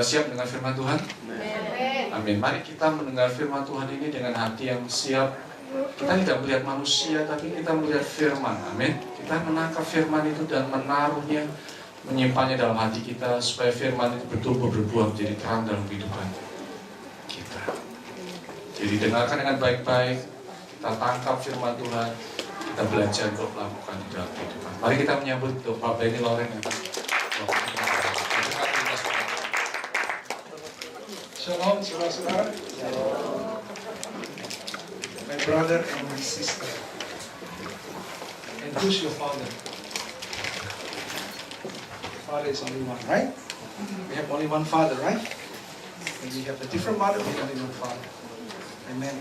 siap mendengar firman Tuhan? Amin. Mari kita mendengar firman Tuhan ini dengan hati yang siap. Kita tidak melihat manusia, tapi kita melihat firman. Amin. Kita menangkap firman itu dan menaruhnya, menyimpannya dalam hati kita, supaya firman itu bertumbuh berbuah menjadi terang dalam kehidupan kita. Jadi dengarkan dengan baik-baik, kita tangkap firman Tuhan, kita belajar untuk melakukan di dalam kehidupan. Mari kita menyambut Bapak Benny Loren. Shalom, saudara-saudara. My brother and my sister. And who's your father? Father is only one, right? We have only one father, right? When we have a different mother, we have only one father. Amen.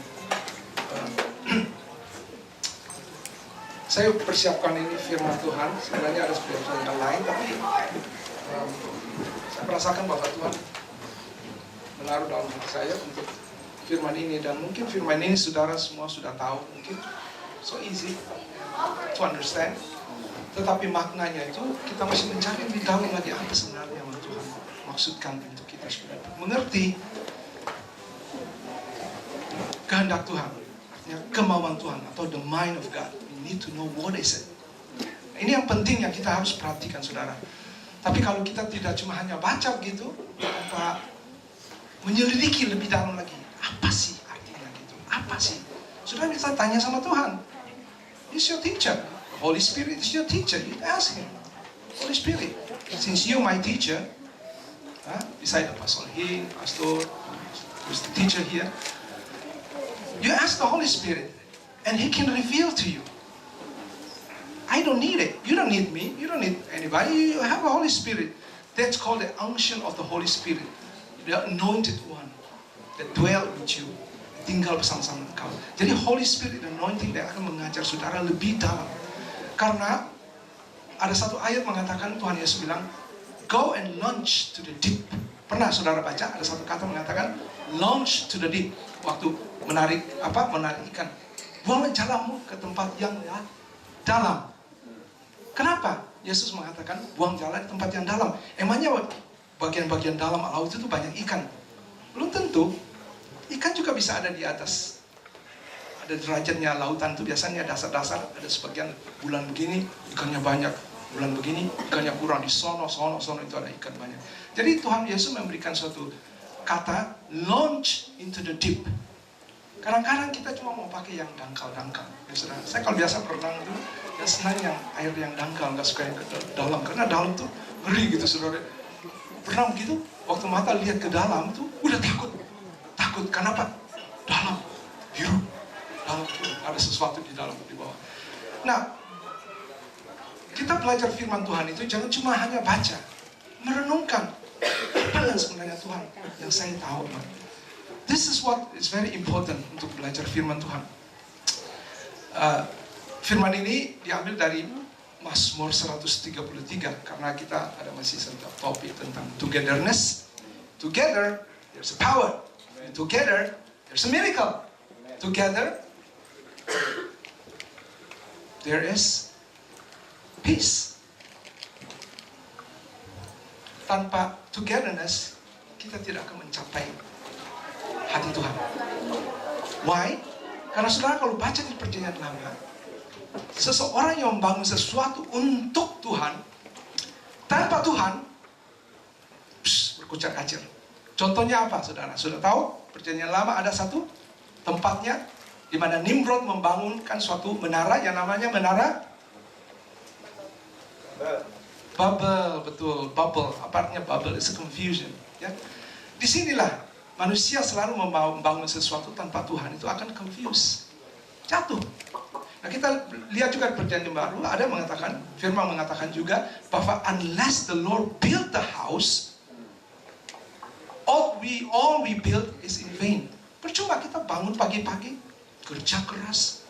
Saya persiapkan ini firman Tuhan. Sebenarnya ada firman yang lain, tapi saya merasakan bahwa Tuhan menaruh dalam hati saya untuk firman ini, dan mungkin firman ini saudara semua sudah tahu, mungkin so easy to understand, tetapi maknanya itu kita masih mencari lebih dalam lagi apa sebenarnya yang Tuhan maksudkan untuk kita supaya mengerti kehendak Tuhan, artinya kemauan Tuhan atau the mind of God. We need to know what is it. Nah, ini yang penting yang kita harus perhatikan, saudara. Tapi kalau kita tidak cuma hanya baca begitu tanpa menyelidiki lebih dalam lagi, apa sih artinya gitu? Apa sih? Sudah bisa tanya sama Tuhan. He's your teacher. Holy Spirit is your teacher. You ask Him. Holy Spirit, since you my teacher, beside the Pastor Hin, Pastor, who's the teacher here, you ask the Holy Spirit, and He can reveal to you. I don't need it. You don't need me. You don't need anybody. You have a Holy Spirit. That's called the unction of the Holy Spirit. The anointed one that dwell with you, tinggal bersama-sama engkau. Jadi Holy Spirit anointing dia akan mengajar saudara lebih dalam. Karena ada satu ayat mengatakan, Tuhan Yesus bilang, go and launch to the deep. Pernah saudara baca ada satu kata mengatakan launch to the deep. Waktu menarik ikan, buang jalanmu ke tempat yang dalam. Kenapa Yesus mengatakan buang jalan ke tempat yang dalam? Emangnya bagian-bagian dalam laut itu banyak ikan? Belum tentu. Ikan juga bisa ada di atas. Ada derajatnya lautan itu biasanya dasar-dasar. Ada sebagian bulan begini ikannya banyak, bulan begini ikannya kurang. Di sono itu ada ikan banyak. Jadi Tuhan Yesus memberikan suatu kata launch into the deep. Kadang-kadang kita cuma mau pakai yang dangkal-dangkal. Saya kalau biasa berenang itu ya senang yang air yang dangkal, nggak suka yang ke dalam, karena dalam tuh ngeri gitu, saudara. Pernah begitu, waktu mata lihat ke dalam tuh udah takut. Kenapa? Dalam, biru, dalam ada sesuatu di dalam, di bawah. Nah, kita belajar firman Tuhan itu jangan cuma hanya baca, merenungkan apa yang sebenarnya Tuhan yang saya tahu. This is what is very important untuk belajar firman Tuhan. Firman ini diambil dari Mazmur 133, karena kita ada masih satu topik tentang togetherness. Together there's a power. Together there's a miracle. Together there is peace. Tanpa togetherness kita tidak akan mencapai hati Tuhan. Why? Karena saudara kalau baca di Perjanjian Lama, seseorang yang membangun sesuatu untuk Tuhan, tanpa Tuhan, berkucar kacir. Contohnya apa, saudara? Sudah tahu, Perjanjian Lama ada satu tempatnya di mana Nimrod membangunkan suatu menara yang namanya menara Babel. Betul, Babel. Apa artinya Babel? It's a confusion. Ya. Disinilah manusia selalu membangun sesuatu tanpa Tuhan, itu akan confuse, jatuh. Nah, kita lihat juga di Perjanjian Baru ada mengatakan, firman mengatakan juga bahwa unless the Lord build the house, all we build is in vain. Percuma kita bangun pagi-pagi, kerja keras,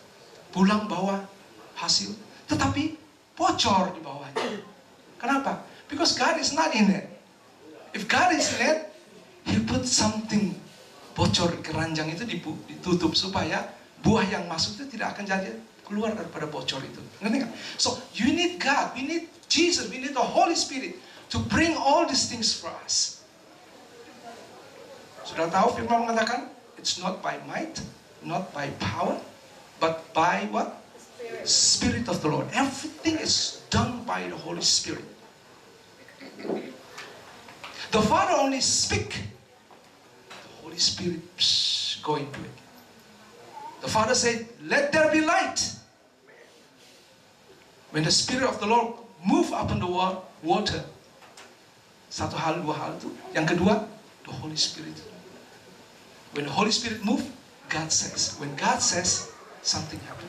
pulang bawa hasil, tetapi bocor di bawahnya. Kenapa? Because God is not in it. If God is in it, He put something, bocor, keranjang itu ditutup supaya buah yang masuk itu tidak akan jadi keluar daripada bocor itu. Ngerti nggak? So you need God, we need Jesus, we need the Holy Spirit to bring all these things for us. Sudah tahu firman mengatakan, it's not by might, not by power, but by what? Spirit of the Lord. Everything is done by the Holy Spirit. The Father only speak. The Holy Spirit go into it. The Father said, let there be light. When the Spirit of the Lord move upon the water. Satu hal, dua hal itu. Yang kedua, the Holy Spirit. When the Holy Spirit move, God says. When God says, something happen.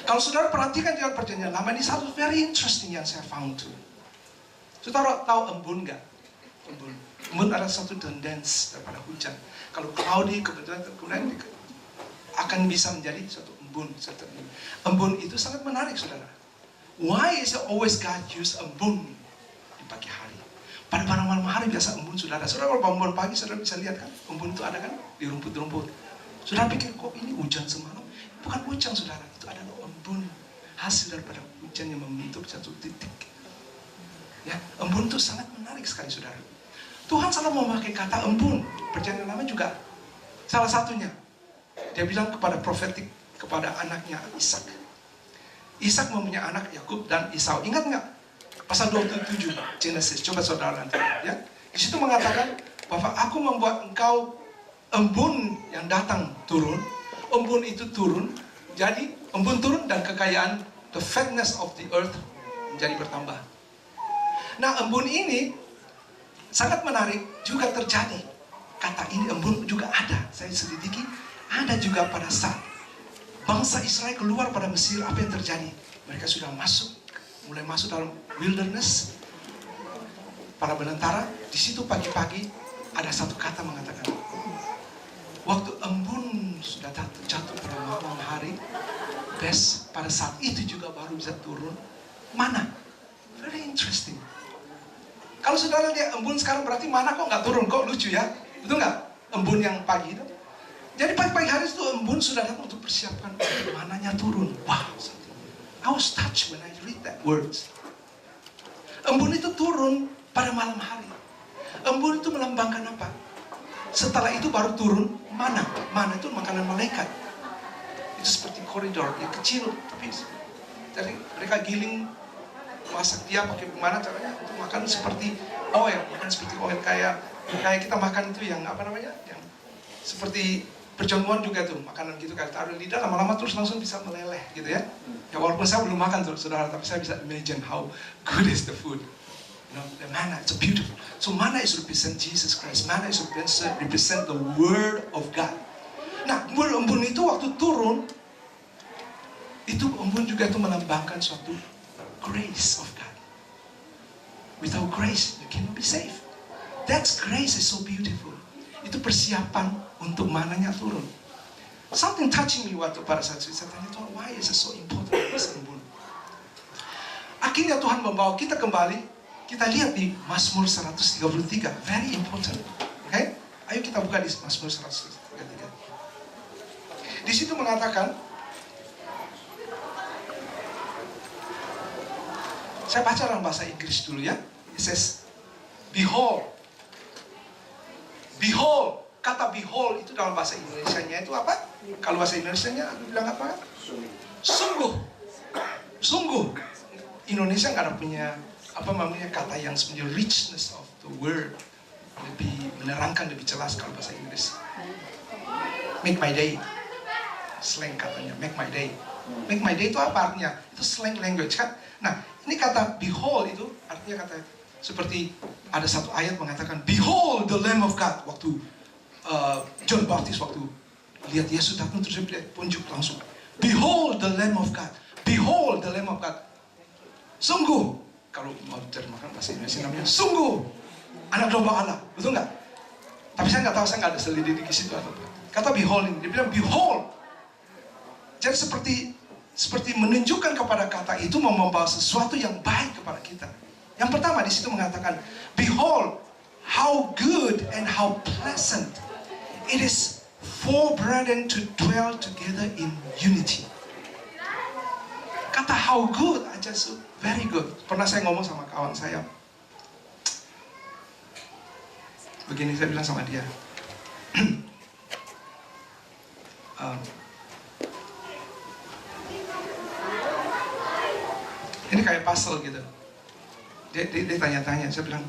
Kalau saudara perhatikan dalam perjanjian lama ini satu very interesting yang saya found too. Saudara tahu embun nggak? Embun adalah satu tendensi daripada hujan. Kalau cloudy kemudian akan bisa menjadi satu embun. Embun itu sangat menarik, saudara. Why is it always God use embun di pagi hari? Pada malam hari biasa embun, saudara. Saudara kalau bangun pagi, saudara bisa lihat kan, embun itu ada kan di rumput-rumput. Saudara pikir kok ini hujan semalam? Bukan hujan, saudara. Itu adalah embun, hasil daripada hujan yang membentuk satu titik. Ya, embun itu sangat menarik sekali, saudara. Tuhan selalu memakai kata embun. Perjanjian lama juga salah satunya. Dia bilang kepada profetik, kepada anaknya Ishak. Ishak mempunyai anak Yakub dan Esau. Ingat nggak? Pasal 27 Genesis. Coba saudara nanti. Ya, di situ mengatakan bahwa aku membuat engkau embun yang datang turun. Embun itu turun. Jadi embun turun dan kekayaan, the fatness of the earth menjadi bertambah. Nah, embun ini sangat menarik juga terjadi. Kata ini embun juga ada. Saya selidiki, ada juga pada saat bangsa Israel keluar pada Mesir. Apa yang terjadi? Mereka sudah mulai masuk dalam wilderness. Para penentara di situ pagi-pagi ada satu kata mengatakan, waktu embun sudah jatuh pada malam hari, pada saat itu juga baru bisa turun mana. Very interesting. Kalau saudara lihat embun sekarang berarti mana kok nggak turun, kok lucu ya, betul nggak? Embun yang pagi itu. Jadi pagi-pagi hari itu embun sudah datang untuk persiapkan mananya turun. Wow, I was touched when I read that words. Embun itu turun pada malam hari. Embun itu melambangkan apa? Setelah itu baru turun mana. Mana itu makanan malaikat. Itu seperti koridor yang kecil, tapi dari mereka giling, masak dia pakai mana caranya untuk makan seperti oil, kayak kita makan itu yang apa namanya, yang seperti perjamuan juga tuh, makanan gitu kan, taruh lidah lama-lama terus langsung bisa meleleh gitu ya. Ya walaupun saya belum makan tuh saudara, tapi saya bisa imagine how good is the food. You know, the manna, it's beautiful. So manna is represent Jesus Christ. Manna is represent the Word of God. Nah, embun itu waktu turun, itu embun juga itu melambangkan suatu grace of God. Without grace, you cannot be saved. That's grace is so beautiful. Itu persiapan untuk mananya turun. Something touching me waktu pada saat saya tanya Tuhan, why is it so important this embun? Akhirnya Tuhan membawa kita kembali. Kita lihat di Mazmur 133, very important. Okay? Ayo kita buka di Mazmur 133. Di situ mengatakan, saya baca dalam bahasa Inggris dulu ya. It says, behold. Behold. Kata behold itu dalam bahasa Indonesianya itu apa? Kalau bahasa Indonesianya aku bilang apa? Sungguh. Sungguh. Indonesia nggak ada punya apa namanya kata yang sebenarnya richness of the word, lebih menerangkan, lebih jelas kalau bahasa Inggris. Make my day. Slang katanya, make my day. Make my day itu apa artinya? Itu slang language kan? Nah, ini kata behold itu artinya kata seperti ada satu ayat mengatakan behold the Lamb of God. Waktu John Baptist waktu lihat Yesus datang terus dia tunjuk langsung. Behold the Lamb of God. Behold the Lamb of God. Sungguh, kalau mau terjemahkan bahasa Indonesia namanya sungguh anak domba Allah, betul nggak? Tapi saya nggak tahu, saya nggak ada selidiki di situ atau apa. Kata behold ini, dia bilang behold. Jadi seperti menunjukkan kepada kata itu membawa sesuatu yang baik kepada kita. Yang pertama di situ mengatakan, behold, how good and how pleasant it is for brethren to dwell together in unity. Kata how good aja so very good. Pernah saya ngomong sama kawan saya, begini, saya bilang sama dia, ini kayak puzzle gitu. Dia tanya-tanya, saya bilang,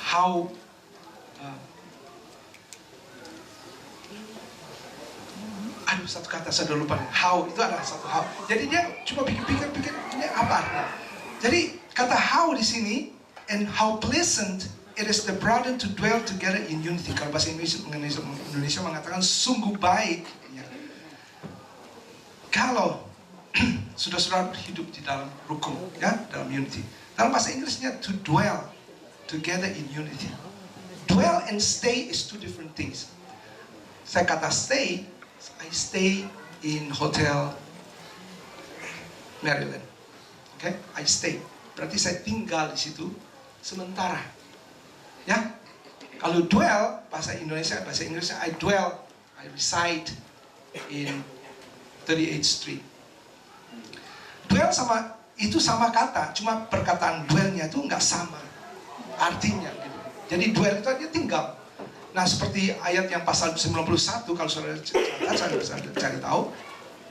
how aduh, satu kata saya udah lupa. How itu adalah satu how. Jadi dia cuma pikir ini apa artinya. Jadi kata how di sini, and how pleasant it is the brethren to dwell together in unity. Kalau bahasa Indonesia mengatakan sungguh baik. Ya. Kalau sudah hidup di dalam rukun, ya, dalam unity. Dalam bahasa Inggrisnya to dwell together in unity. Dwell and stay is two different things. Saya kata stay, I stay in hotel Maryland. Okay, I stay. Berarti saya tinggal di situ sementara. Ya. Kalau dwell, bahasa Inggrisnya I dwell, I reside in 38th Street. Dwell sama kata, cuma perkataan dwellnya itu nggak sama artinya. Gitu. Jadi dwell itu dia tinggal. Nah, seperti ayat yang pasal 91, kalau saudara bisa cari tahu,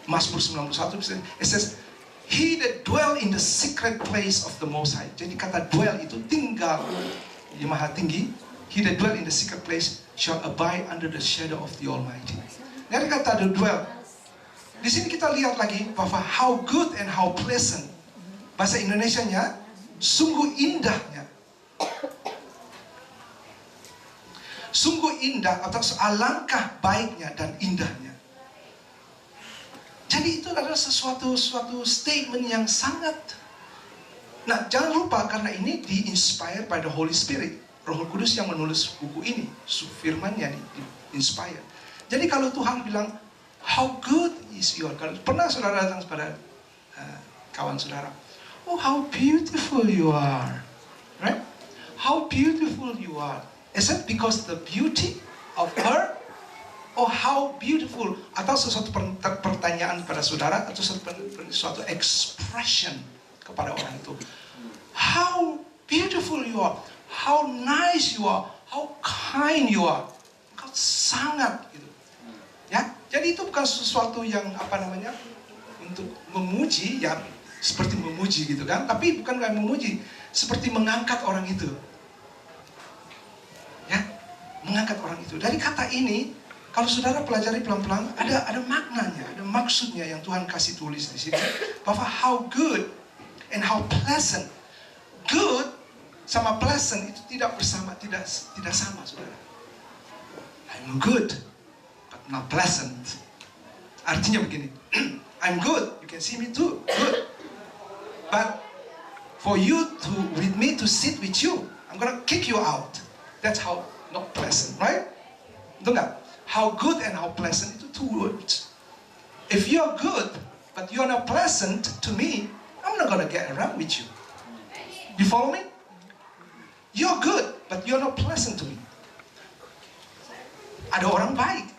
Mazmur 91, it says, He that dwell in the secret place of the Most High. Jadi kata dwell itu tinggal di Maha Tinggi. He that dwell in the secret place shall abide under the shadow of the Almighty. Dari kata the dwell, di sini kita lihat lagi bahwa how good and how pleasant. Bahasa Indonesianya sungguh indahnya. Sungguh indah atau alangkah baiknya dan indahnya. Jadi itu adalah suatu statement yang sangat. Nah, jangan lupa karena ini di-inspired by the Holy Spirit. Roh Kudus yang menulis buku ini, firman-Nya di-inspired. Jadi kalau Tuhan bilang, how good is your, kalau pernah saudara datang kepada kawan saudara, oh how beautiful you are, right? How beautiful you are. Is it because the beauty of her? Oh how beautiful. Atau sesuatu pertanyaan pada saudara, atau suatu expression kepada orang itu. How beautiful you are. How nice you are. How kind you are. Kau sangat gitu. Ya, jadi itu bukan sesuatu yang untuk memuji, ya seperti memuji gitu kan. Tapi bukan kayak memuji, seperti mengangkat orang itu. Mengangkat orang itu. Dari kata ini, kalau saudara pelajari pelan-pelan, ada maknanya, ada maksudnya yang Tuhan kasih tulis di sini. Bahwa how good and how pleasant. Good sama pleasant itu tidak sama, saudara. I'm good, but not pleasant. Artinya begini, I'm good, you can see me too, good. But for you with me to sit with you, I'm gonna kick you out. That's how not pleasant, right? Betul nggak? How good and how pleasant itu two words. If you're good, but you're not pleasant to me, I'm not gonna get around with you. You follow me? You're good, but you're not pleasant to me. Ada orang baik,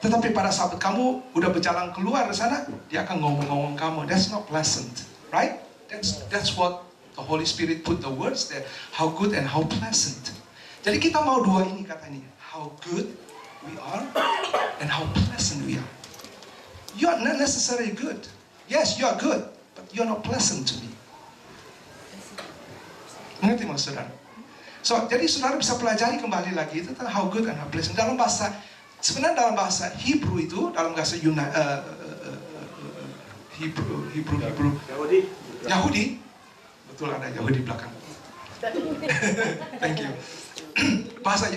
tetapi pada saat kamu udah berjalan keluar ke sana, dia akan ngomong-ngomong kamu. That's not pleasant, right? That's what the Holy Spirit put the words there. How good and how pleasant. Jadi kita mau dua ini kata ini. How good we are and how pleasant we are. You are not necessarily good. Yes, you are good, but you are not pleasant to me. Mengerti maksud saudara? So, jadi saudara bisa pelajari kembali lagi itu tentang how good and how pleasant. Sebenarnya dalam bahasa Hebrew itu, dalam bahasa Hebrew. Yahudi. Betul, ada Yahudi belakang. Thank you.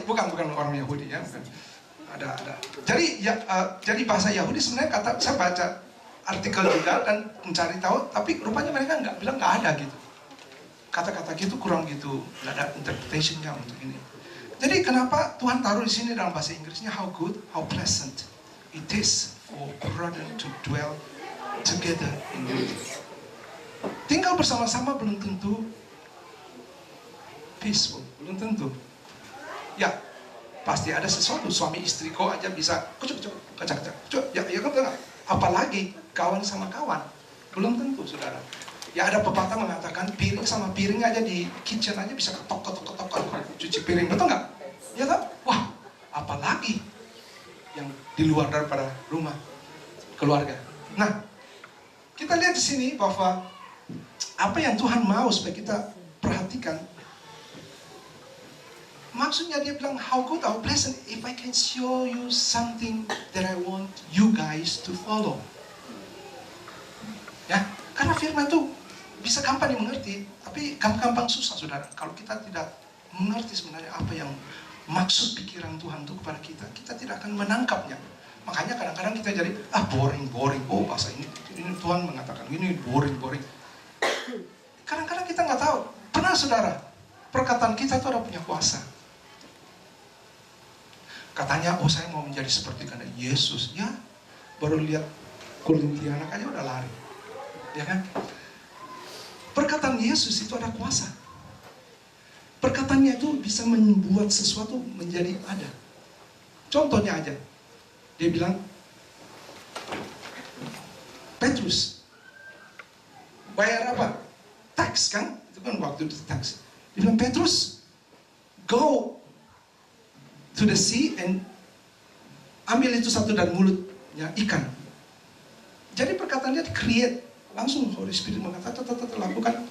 Bukan orang Yahudi ya. Ada. Jadi bahasa Yahudi sebenarnya saya baca artikel juga dan mencari tahu, tapi rupanya mereka bilang nggak ada gitu. Kata-kata gitu kurang gitu, nggak ada interpretation-nya untuk ini. Jadi kenapa Tuhan taruh di sini dalam bahasa Inggrisnya how good, how pleasant it is for brethren to dwell together in unity. Tinggal bersama-sama belum tentu peaceful, belum tentu. Ya, pasti ada sesuatu. Suami istri kok aja bisa kacak. Ya kan enggak? Apalagi kawan sama kawan, belum tentu, saudara. Ya ada pepatah mengatakan piring sama piring aja di kitchen aja bisa ketok kalau cuci piring, betul nggak? Ya kan? Wah, apalagi yang di luar daripada rumah, keluarga. Nah, kita lihat di sini bahwa apa yang Tuhan mau supaya kita perhatikan. Maksudnya dia bilang, how good, how blessed if I can show you something that I want you guys to follow. Ya, karena firman itu bisa gampang dimengerti, tapi gampang susah, saudara. Kalau kita tidak mengerti sebenarnya apa yang maksud pikiran Tuhan itu kepada kita, kita tidak akan menangkapnya. Makanya kadang-kadang kita jadi, boring. Oh, bahasa ini Tuhan mengatakan ini boring. Kadang-kadang kita nggak tahu. Pernah saudara, perkataan kita itu ada punya kuasa. Katanya, saya mau menjadi seperti karena Yesus. Ya, baru lihat kuntilanak aja udah lari. Ya kan? Perkataan Yesus itu ada kuasa. Perkataannya itu bisa membuat sesuatu menjadi ada. Contohnya aja, dia bilang, Petrus, bayar apa? Tax kan? Itu kan waktu itu tax. Dia bilang, Petrus, go to the sea and ambil itu satu dari mulutnya ikan. Jadi perkataannya di-create. Langsung Holy Spirit mengatakan, lakukan,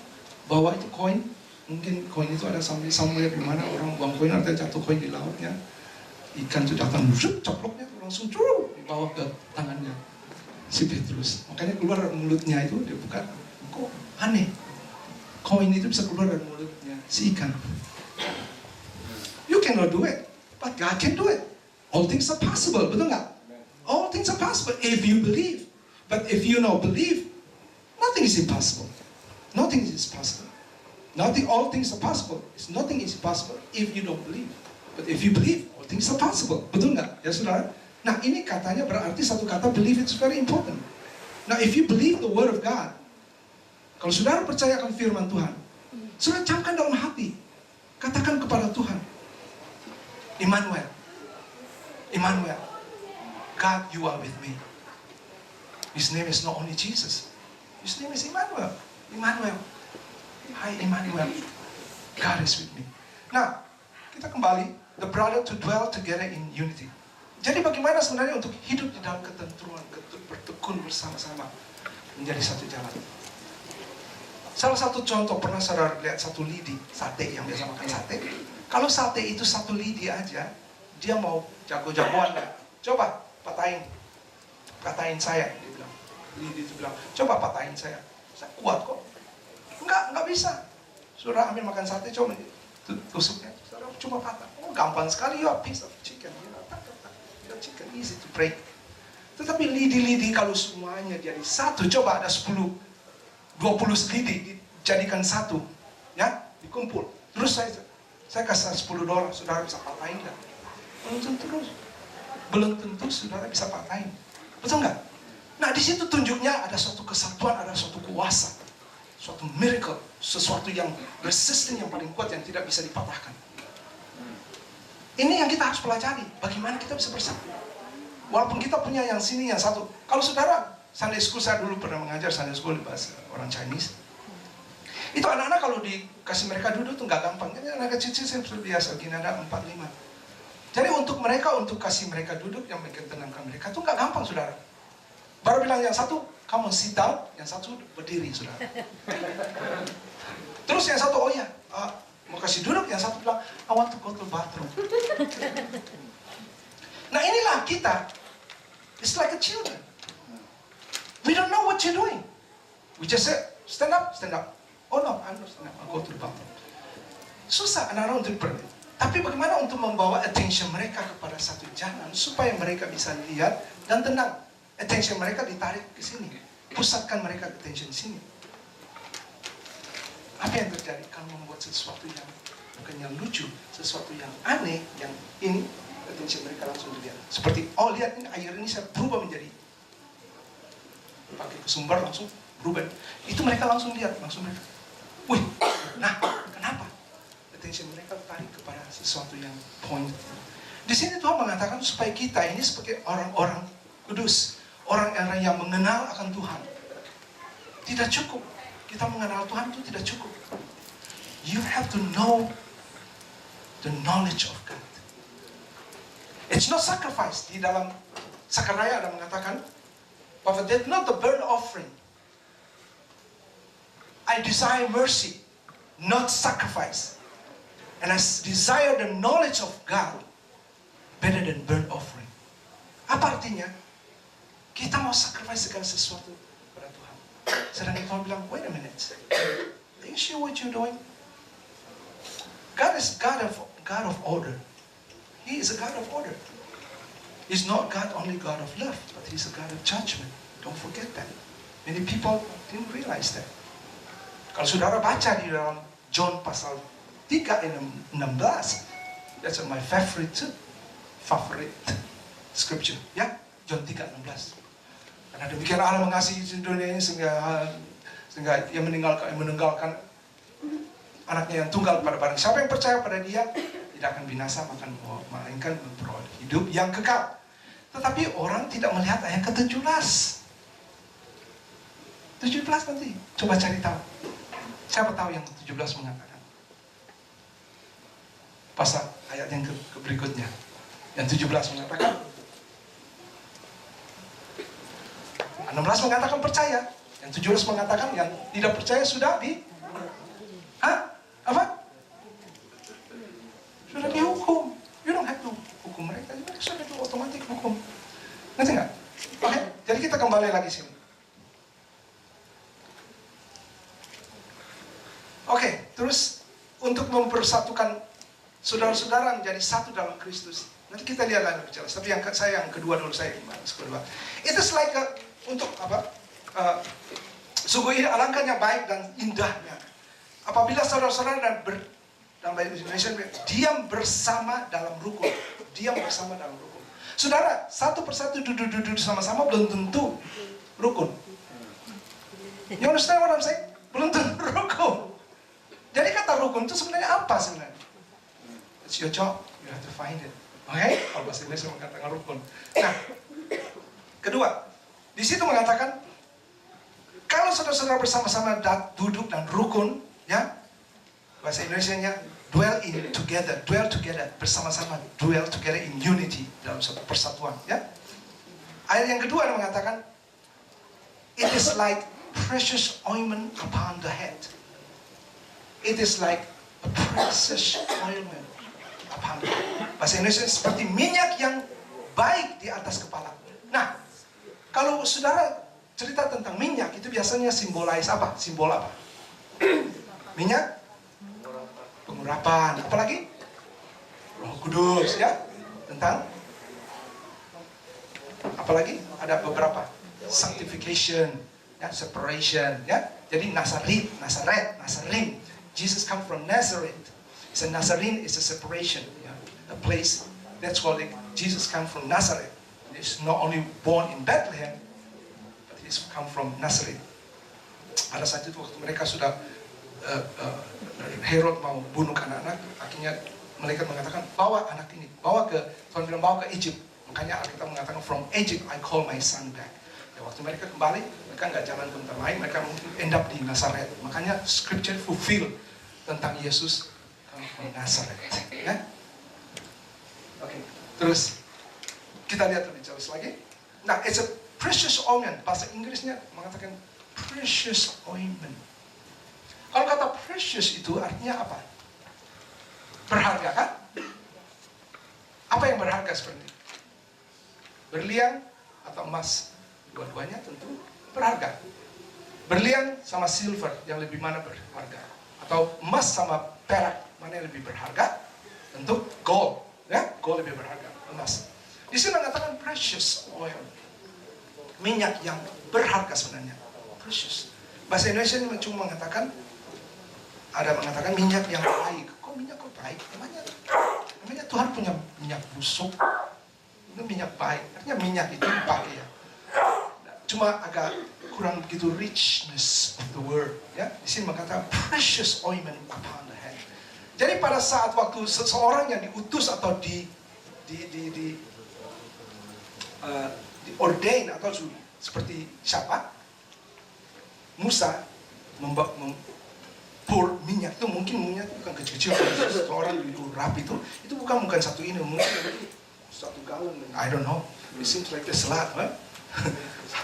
bawa itu koin. Mungkin koin itu ada somewhere di mana orang buang koin, ada jatuh koin di lautnya. Ikan itu datang, coploknya langsung dibawa ke tangannya si Petrus. Makanya keluar dari mulutnya itu, dia buka, kok aneh. Koin itu bisa keluar dari mulutnya si ikan. You cannot do it, but God can do it. All things are possible, betul nggak? All things are possible if you believe. But if you don't believe, nothing is impossible. Nothing is possible. All things are possible. Nothing is impossible if you don't believe. But if you believe, all things are possible. Betul nggak? Ya saudara? Nah ini katanya berarti satu kata believe it's very important. Now if you believe the word of God, kalau saudara percaya akan firman Tuhan, saudara camkan dalam hati. Katakan kepada Tuhan, Immanuel, God you are with me. His name is not only Jesus. His name is Immanuel. Hi Immanuel, God is with me. Nah, kita kembali, the brother to dwell together in unity. Jadi bagaimana sebenarnya untuk hidup di dalam ketentuan, bertekun bersama-sama menjadi satu jalan. Salah satu contoh, pernah saudara lihat satu lidi, sate yang biasa makan sate. Kalau sate itu satu lidi aja, dia mau jago-jagoan lah. Coba patahin saya, dia bilang. Lidi itu bilang, coba patahin saya kuat kok. Enggak bisa. Saudara ambil makan sate, coba tusuknya. Saudara cuma patah. Oh, gampang sekali, ya, piece of chicken. Chicken easy to break. Tetapi lidi-lidi kalau semuanya jadi satu, coba ada 10, 20 lidi dijadikan satu, ya, dikumpul. Terus saya kasih $10, saudara bisa patahin nggak? Belum tentu saudara bisa patahin. Betul nggak? Nah di situ tunjuknya ada suatu kesatuan, ada suatu kuasa, suatu miracle, sesuatu yang resisten, yang paling kuat, yang tidak bisa dipatahkan. Ini yang kita harus pelajari, bagaimana kita bisa bersatu. Walaupun kita punya yang sini, yang satu. Kalau saudara, Sunday School, saya dulu pernah mengajar Sunday School di bahasa orang Chinese. Itu anak-anak kalau dikasih mereka duduk tuh nggak gampang. Jadi anak kecil saya biasa, gini ada 4, 5. Jadi untuk kasih mereka duduk, yang tenangkan mereka tuh nggak gampang, saudara. Baru bilang yang satu, kamu sit down, yang satu berdiri, saudara. Terus yang satu, oh ya, mau kasih duduk, yang satu bilang, I want to go to bathroom. Nah inilah kita, it's like a children. We don't know what you're doing. We just say, stand up. Oh no, I'm not stand up, I'll go to the bathroom. Susah anak-anak untuk pergi. Tapi bagaimana untuk membawa attention mereka kepada satu jalan, supaya mereka bisa lihat dan tenang. Attention mereka ditarik ke sini. Pusatkan mereka attention di sini. Apa yang terjadi kalau membuat sesuatu yang bukan yang lucu, sesuatu yang aneh, yang ini, attention mereka langsung dilihat. Seperti, oh lihat ini air ini saya berubah menjadi, pakai ke sumber langsung berubah. Itu mereka langsung lihat, wih, nah kenapa? Attention mereka tarik kepada sesuatu yang point. Di sini Tuhan mengatakan supaya kita ini sebagai orang-orang kudus, orang-orang yang mengenal akan Tuhan. Tidak cukup kita mengenal Tuhan itu tidak cukup. You have to know the knowledge of God. It's not sacrifice. Di dalam Sakaraya ada mengatakan, but that's not the burnt offering. I desire mercy, not sacrifice. And I desire the knowledge of God better than burnt offering. Apa artinya? Kita mau sacrifice segala sesuatu pada Tuhan. Sedangkan Tuhan bilang, wait a minute. Are you sure what you're doing? God is God of order. He is a God of order. He's not only God of love, but He's a God of judgment. Don't forget that. Many people didn't realize that. Kalau saudara baca di dalam John pasal 3 ayat 16, that's my favorite scripture. Ya, John 3:16. Karena demikian Allah mengasihi dunia ini sehingga Ia meninggalkan anaknya yang tunggal pada barang siapa yang percaya pada Dia tidak akan binasa melainkan memperoleh hidup yang kekal. Tetapi orang tidak melihat ayat ke-17. 17 nanti coba cari tahu. Siapa tahu yang 17 mengatakan? Pasal ayat yang berikutnya. Yang 17 mengatakan 16 mengatakan percaya. Yang 17 mengatakan yang tidak percaya sudah sudah dihukum. You don't have to hukum mereka. Mereka sudah otomatis hukum. Ngerti nggak? Oke, jadi kita kembali lagi sini. Oke, terus untuk mempersatukan saudara-saudara menjadi satu dalam Kristus. Nanti kita lihat lagi bicara. Tapi yang kedua dulu saya kedua. It is like untuk apa? Sungguh ini alangkahnya baik dan indahnya apabila saudara-saudara dalam bahasa Indonesia diam bersama dalam rukun. Diam bersama dalam rukun. Saudara, satu persatu duduk sama-sama belum tentu rukun. You understand what I'm saying? Belum tentu rukun. Jadi kata rukun itu sebenarnya apa sebenarnya? It's your job. You have to find it. Oke? Kalau bahasa Indonesia mengatakan rukun. Nah, kedua, di situ mengatakan kalau saudara-saudara bersama-sama duduk dan rukun, ya, bahasa Indonesianya dwell together bersama-sama, dwell together in unity dalam satu persatuan, ya. Ayat yang kedua yang mengatakan, it is like precious ointment upon the head. It is like a precious ointment upon the head. Bahasa Indonesia seperti minyak yang baik di atas kepala. Nah, kalau saudara cerita tentang minyak itu biasanya simbolis apa? Simbol apa? Minyak pengurapan. Apalagi? Roh Kudus, ya. Tentang apalagi? Ada beberapa. Sanctification, ya, separation, ya. Jadi Nazaret. Jesus come from Nazareth. So Nazarene is a separation, ya. A place that's called Jesus come from Nazareth. He's not only born in Bethlehem, but he's come from Nazareth. Pada saat itu waktu mereka sudah Herod mau bunuh anak-anak, akhirnya malaikat mengatakan bawa anak ini, Tuhan bilang bawa ke Egypt. Makanya Alkitab mengatakan from Egypt I call my son back. Ya, waktu mereka kembali, mereka nggak jalan ke tempat lain, mereka mungkin end up di Nazaret. Makanya scripture fulfill tentang Yesus di Nazaret. Ya? Oke, terus kita lihat lebih jelas lagi. Nah, it's a precious ointment. Bahasa Inggrisnya mengatakan precious ointment. Kalau kata precious itu artinya apa? Berharga, kan? Apa yang berharga sebenarnya? Berlian atau emas? Dua-duanya tentu berharga. Berlian sama silver yang lebih mana berharga? Atau emas sama perak mana yang lebih berharga? Tentu gold, ya? Gold lebih berharga, emas. Di sini mengatakan precious oil. Minyak yang berharga sebenarnya. Precious. Bahasa Indonesia ini cuma mengatakan minyak yang baik. Kok minyak kok baik? Namanya Tuhan punya minyak busuk. Itu minyak baik. Artinya minyak itu dipakai, ya. Cuma agak kurang begitu richness of the word, ya. Di sini mengatakan precious ointment upon the head. Jadi pada saat waktu seseorang yang diutus atau di ordain atau seperti siapa? Musa, pour minyak itu mungkin minyak bukan kecil-kecil, seorang urap itu bukan satu ini, mungkin 1 galon, I don't know, it seems like a lot, right?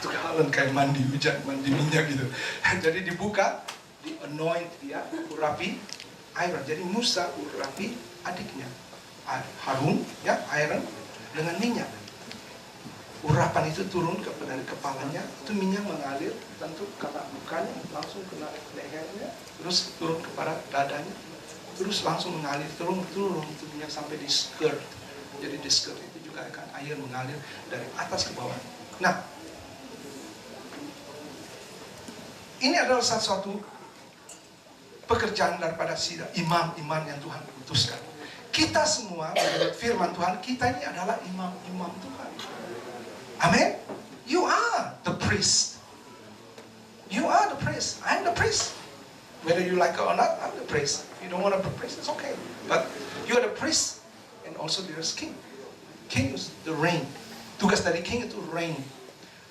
1 galon kayak mandi hujan, mandi minyak gitu. Jadi dibuka, di anoint dia, urapi Aaron. Jadi Musa urapi adiknya Harun, ya, Aaron dengan minyak. Urapan itu turun dari kepalanya, itu minyak mengalir, tentu kena mukanya, langsung kena lehernya, terus turun kepada dadanya, terus langsung mengalir, turun itu minyak sampai di skirt. Jadi di skirt itu juga akan air mengalir dari atas ke bawah. Nah, ini adalah satu pekerjaan daripada imam-imam yang Tuhan utuskan. Kita semua menurut firman Tuhan, kita ini adalah imam-imam Tuhan. Amen. You are the priest. You are the priest. I'm the priest. Whether you like it or not, I'm the priest. If you don't want to be priest, it's okay. But you are the priest, and also there's king. King is the reign. Tugas dari king itu reign.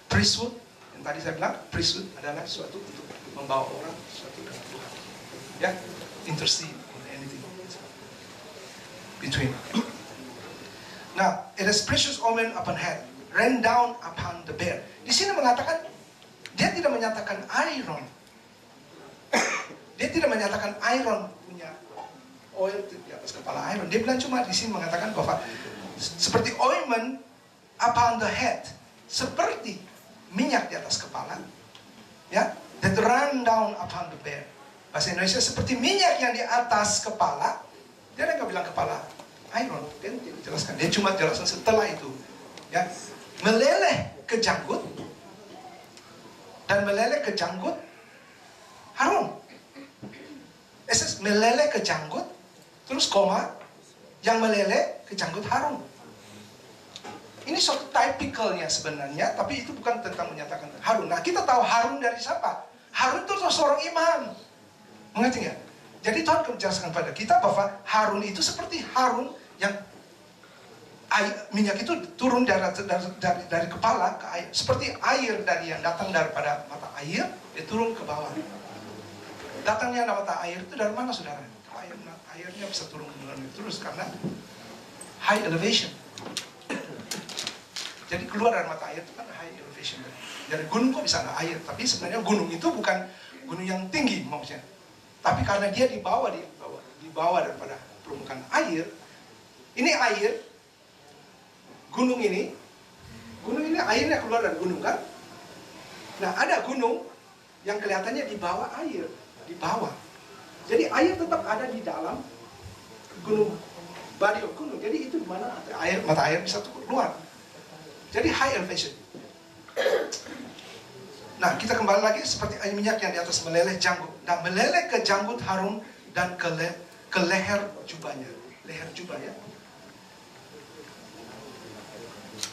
Priesthood, yang tadi saya bilang, priesthood adalah suatu untuk membawa orang suatu dengan Tuhan. Ya, intercede in anything between. Now, it is precious omen upon head, rain down upon the bear. Di sini mengatakan, dia tidak menyatakan Aaron. Dia tidak menyatakan Aaron punya oil di atas kepala Aaron. Dia bilang cuma di sini mengatakan bahwa seperti ointment upon the head, seperti minyak di atas kepala, ya, that run down upon the bear. Bahasa Indonesia seperti minyak yang di atas kepala. Dia nggak bilang kepala Aaron, dia tidak jelaskan. Dia cuma jelaskan setelah itu, ya, meleleh ke janggut dan meleleh ke janggut Harun. Meleleh ke janggut, terus koma, yang meleleh ke janggut Harun. Ini suatu typicalnya sebenarnya, tapi itu bukan tentang menyatakan Harun. Nah, kita tahu Harun dari siapa? Harun itu seorang imam. Mengerti nggak? Jadi Tuhan menjelaskan pada kita bahwa Harun itu seperti Harun yang minyak itu turun dari kepala ke air. Seperti air dari yang datang daripada mata air, dia turun ke bawah. Datangnya mata air itu dari mana, saudara? Airnya bisa turun terus karena high elevation. Jadi keluar dari mata air itu kan high elevation. Dari gunung kok bisa ada air? Tapi sebenarnya gunung itu bukan gunung yang tinggi maksudnya. Tapi karena dia di bawah daripada permukaan air. Ini air, gunung ini airnya keluar dari gunung kan? Nah, ada gunung yang kelihatannya di bawah air, di bawah. Jadi air tetap ada di dalam gunung, body of gunung. Jadi itu di mana mata air bisa keluar. Jadi high elevation. Nah, kita kembali lagi seperti air minyak yang di atas meleleh janggut. Nah, meleleh ke janggut Harun dan ke leher jubahnya. Leher jubahnya.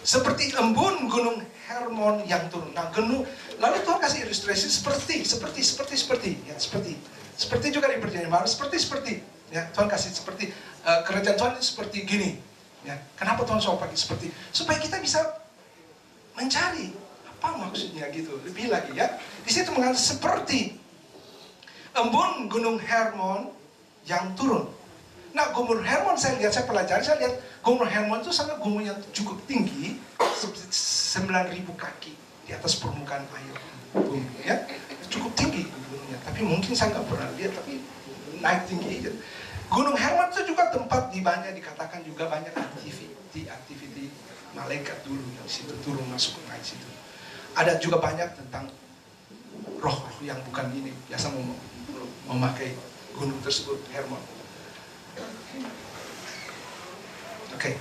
Seperti embun gunung Hermon yang turun. Nah, lalu Tuhan kasih ilustrasi seperti. Ya, seperti juga di perjanjian baru, seperti. Ya, Tuhan kasih seperti, kerajaan Tuhan itu seperti gini. Ya, kenapa Tuhan selalu pakai seperti? Supaya kita bisa mencari apa maksudnya gitu. Lebih lagi ya. Di situ mengatakan seperti embun gunung Hermon yang turun. Nah, gunung Hermon saya pelajari, saya lihat gunung Hermon itu sangat gunung yang cukup tinggi, 9.000 kaki di atas permukaan air. Ya, cukup tinggi gunungnya. Tapi mungkin saya nggak pernah lihat, tapi naik tinggi. Gunung Hermon itu juga tempat dikatakan juga banyak aktiviti malaikat dulu yang situ turun masuk naik situ. Ada juga banyak tentang roh-roh yang bukan ini biasa memakai gunung tersebut Hermon. Oke.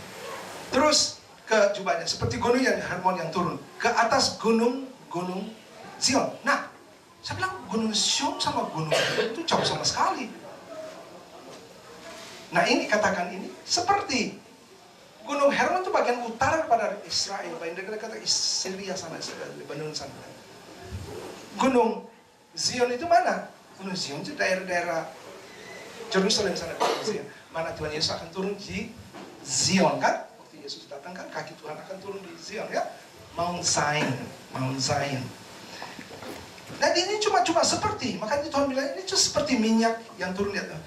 Terus ke jubahnya seperti gunung yang Hermon yang turun ke atas gunung Zion. Nah, saya bilang gunung Zion sama gunung itu jauh sama sekali. Nah, ini katakan ini seperti gunung Hermon itu bagian utara daripada Israel, bagian dekat Syria sana, Lebanon sana. Gunung Zion itu mana? Gunung Zion itu daerah-daerah Jerusalem sana. Mana Tuhan Yesus akan turun di Zion kan? Waktu Yesus datang kan kaki Tuhan akan turun di Zion ya. Mount Zion. Nah ini cuma seperti, makanya Tuhan bilang ini cuma seperti minyak yang turun di atas.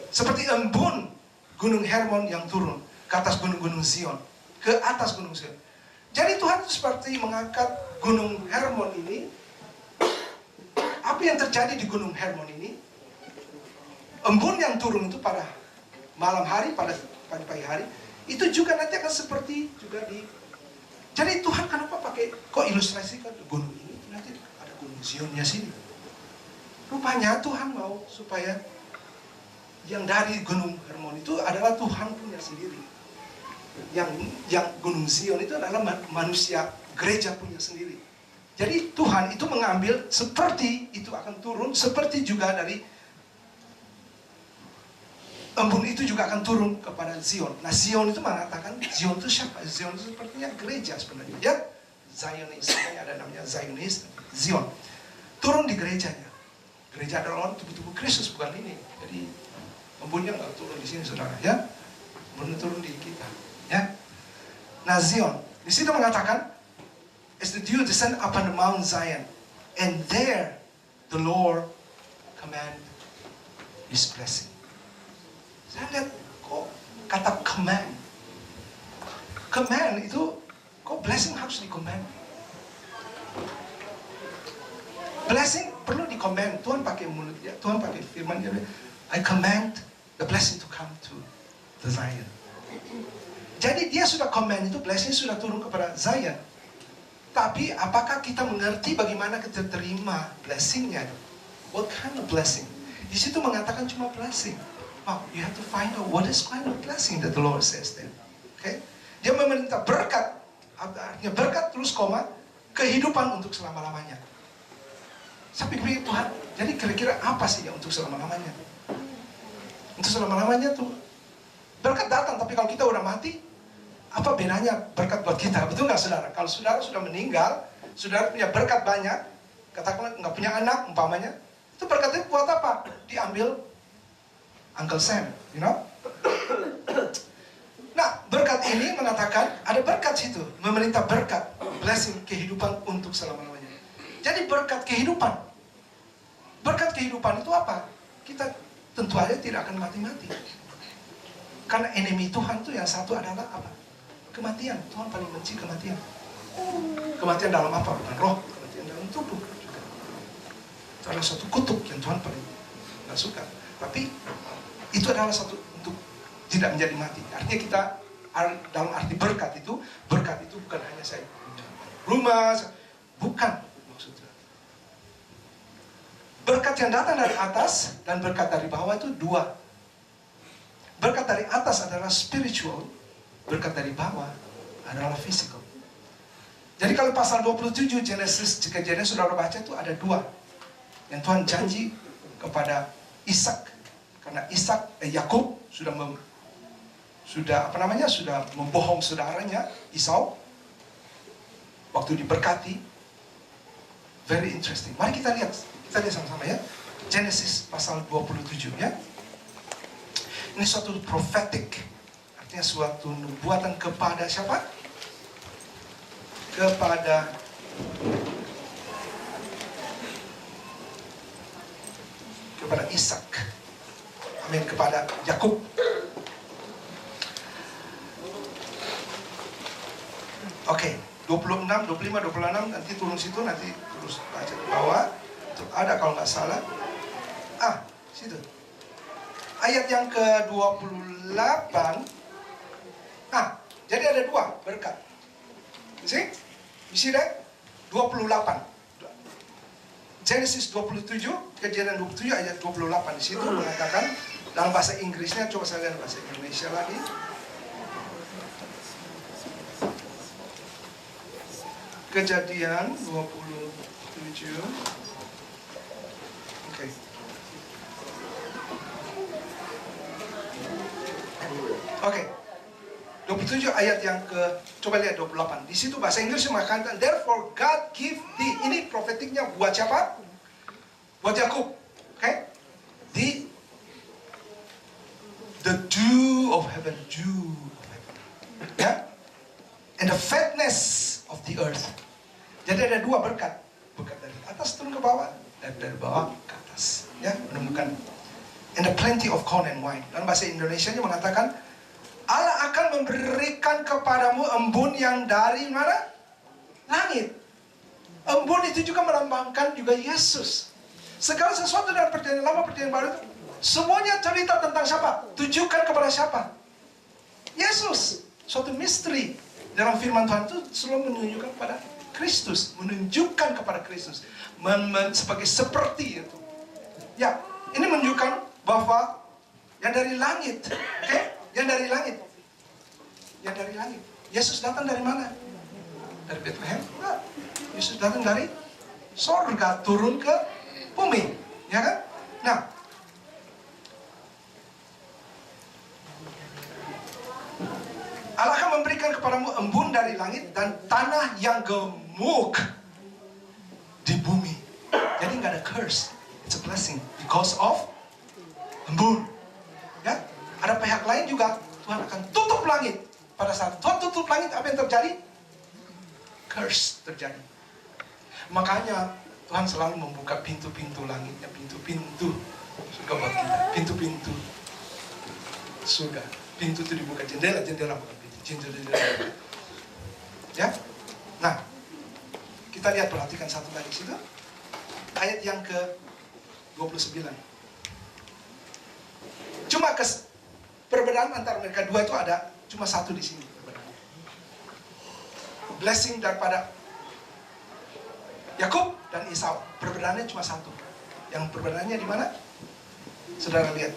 Seperti embun Gunung Hermon yang turun ke atas gunung-gunung Zion, ke atas gunung Zion. Jadi Tuhan itu seperti mengangkat Gunung Hermon ini. Apa yang terjadi di Gunung Hermon ini? Embun yang turun itu pada malam hari, pada pagi hari, itu juga nanti akan seperti juga di. Jadi Tuhan kenapa pakai, kok ilustrasikan gunung ini? Nanti ada gunung Zionnya sini. Rupanya Tuhan mau supaya yang dari Gunung Hermon itu adalah Tuhan punya sendiri. Yang Gunung Zion itu adalah manusia, gereja punya sendiri. Jadi Tuhan itu mengambil seperti itu akan turun, seperti juga dari embun itu juga akan turun kepada Zion. Nah Zion itu mengatakan, Zion itu siapa? Zion itu sepertinya gereja sebenarnya. Ya, Zionis, ada namanya Zionis, Zion. Turun di gerejanya. Gereja adalah tubuh-tubuh Kristus, bukan ini. Jadi embunnya nggak turun di sini, saudara. Ya, embunnya turun di kita. Ya. Nah Zion, di situ mengatakan, as the dew descend upon the Mount Zion, and there the Lord command His blessing. Saya lihat kok kata command. Command itu kok blessing harus di command. Blessing perlu di command. Tuhan pakai mulut dia, Tuhan pakai firman dia. I command the blessing to come to the Zion. Jadi dia sudah command itu, blessing sudah turun kepada Zion. Tapi apakah kita mengerti bagaimana kita terima blessingnya? What kind of blessing? Di situ mengatakan cuma blessing. Wow, you have to find out what is kind of blessing that the Lord says there. Okay? Dia meminta berkat, artinya berkat terus koma, kehidupan untuk selama-lamanya. Saya pikir Tuhan, jadi kira-kira apa sih ya untuk selama-lamanya? Untuk selama-lamanya tuh berkat datang, tapi kalau kita udah mati, apa bedanya berkat buat kita? Betul nggak saudara? Kalau saudara sudah meninggal, saudara punya berkat banyak, katakanlah nggak punya anak umpamanya, itu berkatnya buat apa? Diambil Uncle Sam, you know? Nah, berkat ini mengatakan ada berkat situ, memerintah berkat, blessing kehidupan untuk selama-lamanya. Jadi berkat kehidupan. Berkat kehidupan itu apa? Kita tentu aja tidak akan mati-mati. Karena enemy Tuhan itu yang satu adalah apa? Kematian. Tuhan paling benci kematian. Kematian dalam apa? Bukan roh, kematian dalam tubuh juga. Itu adalah satu kutuk yang Tuhan paling nggak suka. Tapi itu adalah satu untuk tidak menjadi mati. Artinya kita dalam arti berkat itu bukan hanya saya punya rumah, bukan maksudnya. Berkat yang datang dari atas dan berkat dari bawah itu dua. Berkat dari atas adalah spiritual, berkat dari bawah adalah physical. Jadi kalau pasal 27 Genesis, Kejadian saudara baca itu ada dua yang Tuhan janji kepada Ishak. Karena Yakub sudah membohong saudaranya Esau waktu diberkati. Very interesting. Mari kita lihat sama-sama ya. Genesis pasal 27 ya. Ini suatu prophetic, artinya suatu nubuatan kepada siapa? Kepada Ishak. Amin, kepada Yakub. Oke, 26, 25, 26 nanti turun situ, nanti terus baca di bawah. Itu ada kalau nggak salah. Situ. Ayat yang ke-28. Jadi ada dua berkat. See that? 28. Genesis 27, Kejadian 27 ayat 28 di situ mengatakan dalam bahasa Inggrisnya, coba saya lihat bahasa Indonesia lagi. Kejadian 27. Oke. Oke. 27 ayat yang coba lihat 28. Di situ bahasa Inggris mengatakan, therefore God give thee. Ini profetiknya buat siapa? Buat Yakub. Oke? The dew of heaven, ya. And the fatness of the earth. Jadi ada dua berkat. bukan dari atas turun ke bawah, dan dari bawah ke atas. Ya, menemukan in the plenty of corn and wine. Dan bahasa Indonesianya mengatakan, Allah akan memberikan kepadamu embun yang dari mana? Langit. Embun itu juga melambangkan juga Yesus. Segala sesuatu dalam perjanjian lama, perjanjian baru itu, semuanya cerita tentang siapa? Tujukan kepada siapa? Yesus. Suatu misteri dalam firman Tuhan itu selalu menunjukkan kepada Kristus, menunjukkan kepada Kristus, sebagai seperti itu. Ya, ini menunjukkan bahwa yang dari langit, oke? Yang dari langit, yang dari langit. Yesus datang dari mana? Dari Bethlehem? Enggak. Yesus datang dari sorga turun ke bumi, ya kan? Nah, Allah akan memberikan kepadamu embun dari langit dan tanah yang gemuk di bumi. Jadi nggak ada curse, it's a blessing because of embun. Ya, ada pihak lain juga Tuhan akan tutup langit. Pada saat Tuhan tutup langit, apa yang terjadi? Curse terjadi. Makanya Tuhan selalu membuka pintu-pintu langitnya, pintu-pintu surga buat kita, pintu-pintu surga. Pintu itu dibuka, jendela bukan pintu, jendela. Ya, nah kita lihat, perhatikan satu lagi situ, ayat yang ke 29. Cuma perbedaan antara mereka dua itu ada cuma satu di sini. Blessing daripada Yakub dan Esau, perbedaannya cuma satu. Yang perbedaannya di mana? Saudara lihat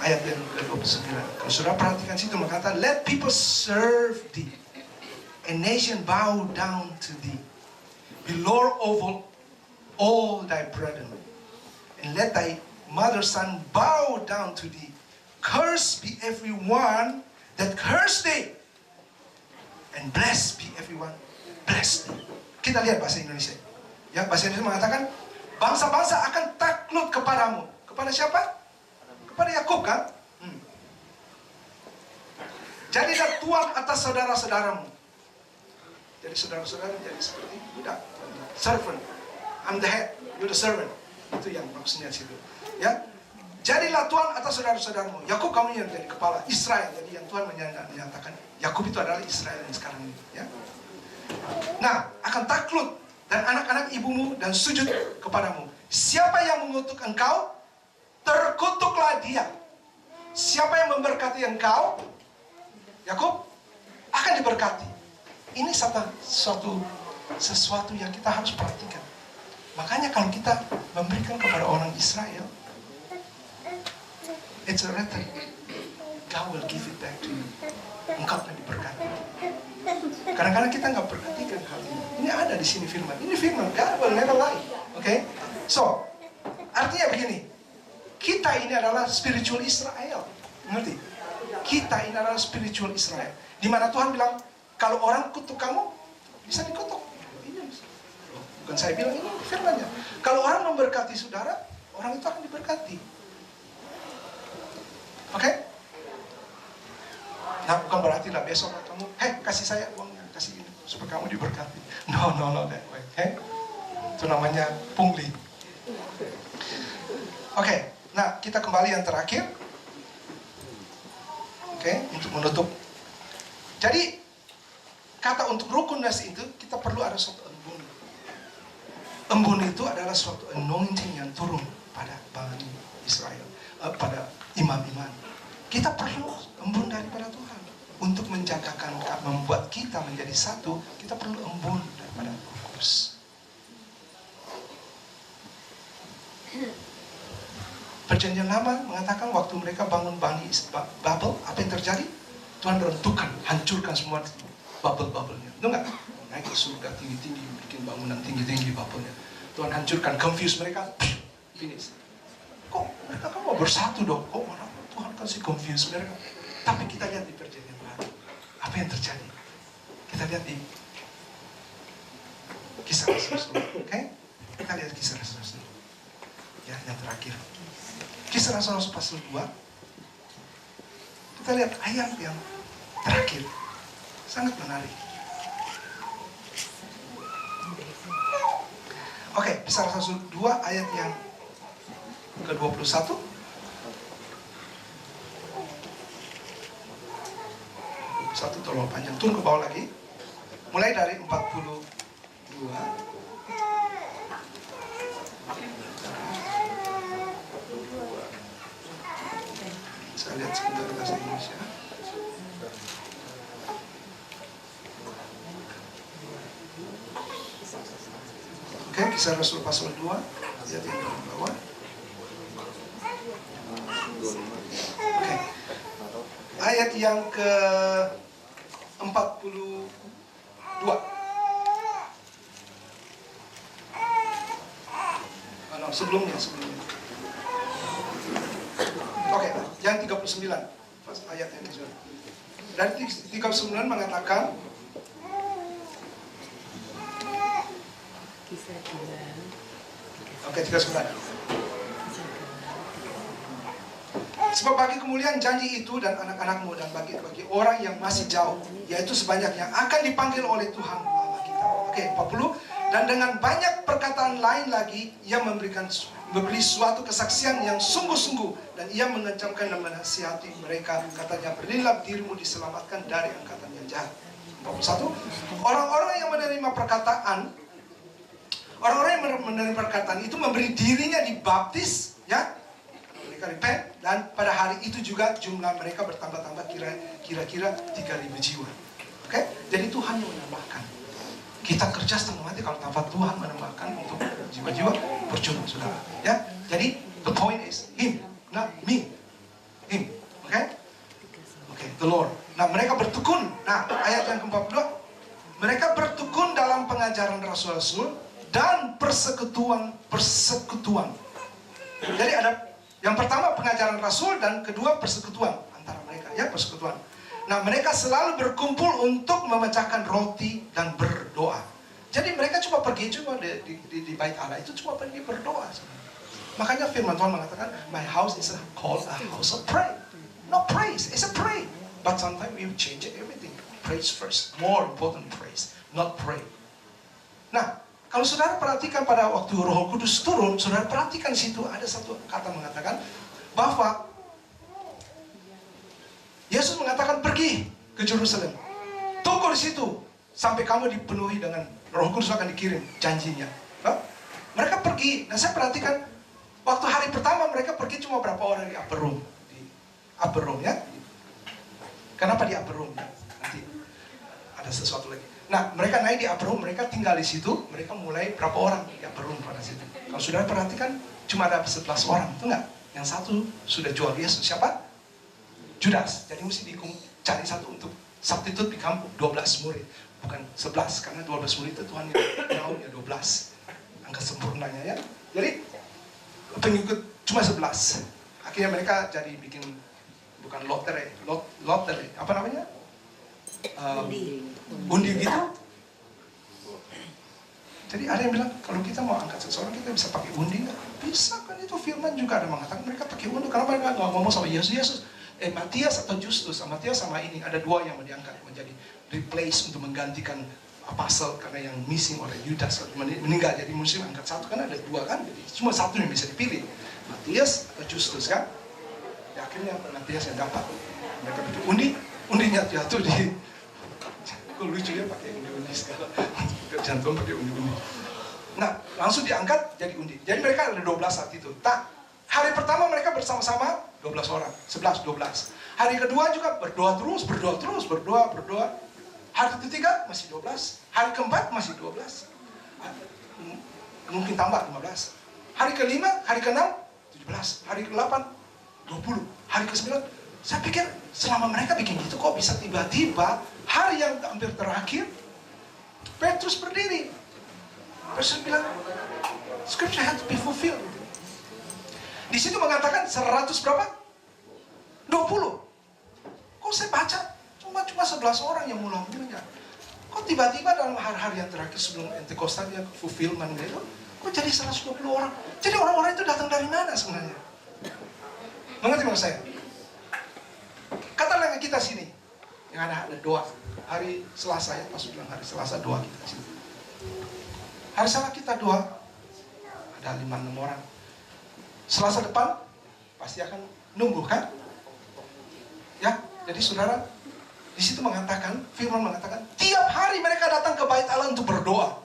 ayat yang ke-29. Kalau saudara perhatikan situ, berkata, let people serve thee, a nation bow down to thee, be lord over all thy brethren, and let thy mother's son bow down to thee. Cursed be everyone that curse thee, and blessed be everyone blessed thee. Kita lihat bahasa Indonesia. Ya, bahasa Indonesia mengatakan, bangsa-bangsa akan takluk kepadamu. Kepada siapa? Kepada Yakub, kan? Jadilah tuan atas saudara-saudaramu. Jadi saudara-saudara jadi seperti budak, servant. I'm the head, you're the servant. Itu yang maksudnya situ. Ya, jadilah tuan atas saudara-saudaramu. Yakub kamu yang jadi kepala. Israel, jadi yang Tuhan menyatakan Yakub itu adalah Israel yang sekarang ini. Ya. Nah, akan takluk dan anak-anak ibumu dan sujud kepadamu. Siapa yang mengutuk engkau, terkutuklah dia. Siapa yang memberkati engkau, Yakub, akan diberkati. Ini sesuatu yang kita harus perhatikan. Makanya kalau kita memberikan kepada orang Israel, it's a letter. God will give it back to you. Engkau akan diberkati. Kadang-kadang kita nggak perhatikan hal ini. Ini ada di sini firman. Ini firman. God will never lie. Oke? So, artinya begini. Kita ini adalah spiritual Israel. Ngerti? Kita ini adalah spiritual Israel. Di mana Tuhan bilang, kalau orang kutuk kamu, bisa dikutuk. Bukan saya bilang, ini firmannya. Kalau orang memberkati saudara, orang itu akan diberkati. Oke? Nah, bukan berarti lah besok kamu, kasih saya uangnya, kasih ini, supaya kamu diberkati. No, that way. Itu namanya pungli. Oke, nah kita kembali yang terakhir. Oke, untuk menutup. Jadi, kata untuk rukun nasi itu, kita perlu ada suatu embun. Embun itu adalah suatu anointing yang turun pada Bani Israel, pada imam-imam. Kita perlu embun daripada Tuhan. Untuk menjagakan, membuat kita menjadi satu, kita perlu embun daripada Roh Kudus. Perjanjian Lama mengatakan waktu mereka bangun Bani Babel, apa yang terjadi? Tuhan rentukan, hancurkan semua bubble-bubble-nya. Itu enggak? Naik ke surga tinggi-tinggi, bikin bangunan tinggi-tinggi bubble-nya. Tuhan hancurkan, confuse mereka, finish. Kok mereka kan mau bersatu dong? Kok mana Tuhan kasih confuse mereka? Tapi kita lihat di perjanjian baru, apa yang terjadi? Kita lihat di Kisah Rasul, oke? Kita lihat Kisah Rasul. Ya, yang terakhir. Kisah Rasul pasal 2. Kita lihat ayat yang terakhir. Sangat menarik. Kisah Rasul 2 ayat yang ke-21. Satu terlalu panjang, turun ke bawah lagi. Mulai dari 42. Saya lihat sebentar bahasa Indonesia. Oke, Kisah Rasul pasal 2 ayat yang ke bawah. Oke. Ayat yang ke 42. Sebelumnya. Oke, yang 39. Ayat yang ke-39. Dari 39 mengatakan, oke, 39. Sebab bagi kemuliaan janji itu dan anak-anakmu, dan bagi orang yang masih jauh, yaitu sebanyak yang akan dipanggil oleh Tuhan Allah kita. Oke, 40. Dan dengan banyak perkataan lain lagi, ia memberi suatu kesaksian yang sungguh-sungguh, dan ia mengancamkan dan menasihati mereka. Katanya, berilah dirimu diselamatkan dari angkatan yang jahat. 41. Orang-orang yang menerima perkataan, itu memberi dirinya dibaptis, ya, mereka repent, dan pada hari itu juga jumlah mereka bertambah-tambah, kira-kira 3.000 jiwa. Oke, jadi Tuhan yang menambahkan. Kita kerja setengah mati kalau tanpa Tuhan menambahkan untuk jiwa-jiwa, percuma, saudara. Ya, jadi the point is Him, not me. Him, oke? Oke, the Lord. Nah, mereka bertekun. Nah, ayat yang ke-42, mereka bertekun dalam pengajaran rasul-rasul dan persekutuan. Jadi ada yang pertama pengajaran rasul, dan kedua persekutuan antara mereka, ya, persekutuan. Nah, mereka selalu berkumpul untuk memecahkan roti dan berdoa. Jadi mereka cuma pergi di bait Allah itu cuma pergi berdoa. Makanya firman Tuhan mengatakan, my house is called a house of prayer. Not praise, it's a pray. But sometimes we change everything. Praise first, more important praise, not pray. Nah, kalau saudara perhatikan pada waktu Roh Kudus turun, saudara perhatikan di situ ada satu kata mengatakan bahwa Yesus mengatakan pergi ke Yerusalem. Tunggu di situ sampai kamu dipenuhi dengan Roh Kudus akan dikirim janjinya. Mereka pergi. Nah, saya perhatikan waktu hari pertama mereka pergi cuma berapa orang di upper room. Di upper room, ya. Kenapa di upper room? Nanti ada sesuatu lagi. Nah, mereka naik di upper room, mereka tinggal di situ, mereka mulai berapa orang di upper room pada situ. Kalau saudara perhatikan cuma ada 11 orang, itu enggak? Yang satu sudah jual Yesus, siapa? Judas. Jadi mesti cari satu untuk substitute become 12 murid. Bukan 11, karena 12 murid itu Tuhan yang mau ya 12. Angka sempurnanya, ya. Jadi pengikut cuma 11. Akhirnya mereka jadi bikin bukan lotre, apa namanya? Undi gitu. Jadi ada yang bilang, kalau kita mau angkat seseorang, kita bisa pakai undi nggak? Bisa kan, itu firman juga ada mengatakan mereka pakai undi. Karena mereka nggak ngomong sama Yesus. Matias atau Justus, Matias sama ini ada dua yang mau diangkat menjadi replace untuk menggantikan apostle karena yang missing oleh Judas meninggal, jadi mesti angkat satu, kan ada dua kan, jadi cuma satu yang bisa dipilih, Matias atau Justus kan. Ya, akhirnya Matias yang dapat. Mereka bikin undinya jatuh di, kok lucu ya pakai undi segala, jantung pakai undi. Nah, langsung diangkat jadi undi. Jadi mereka ada 12 saat itu. Hari pertama mereka bersama-sama 12 orang, 11, 12. Hari kedua juga berdoa terus. Hari ketiga masih 12. Hari keempat masih 12. Mungkin tambah 15. Hari kelima, hari keenam 17. Hari ke-8 20. Hari ke-9, saya pikir selama mereka bikin gitu kok bisa tiba-tiba hari yang hampir terakhir Petrus berdiri. Petrus bilang, Scripture had to be fulfilled. Di situ mengatakan 100 berapa? 20. Kok saya baca cuma 11 orang yang mulanya. Kok tiba-tiba dalam hari-hari yang terakhir sebelum Pentecost dia fulfillment itu, kok jadi 120 orang? Jadi orang-orang itu datang dari mana sebenarnya? Mengerti maksud saya? Katakanlah kita sini yang ada doa hari Selasa, ya, pas bilang hari Selasa doa kita sini. Hari Selasa kita doa. ada 5-6 orang. Selasa depan pasti akan nunggu kan? Ya, jadi saudara, di situ mengatakan, firman mengatakan, tiap hari mereka datang ke bait Allah untuk berdoa.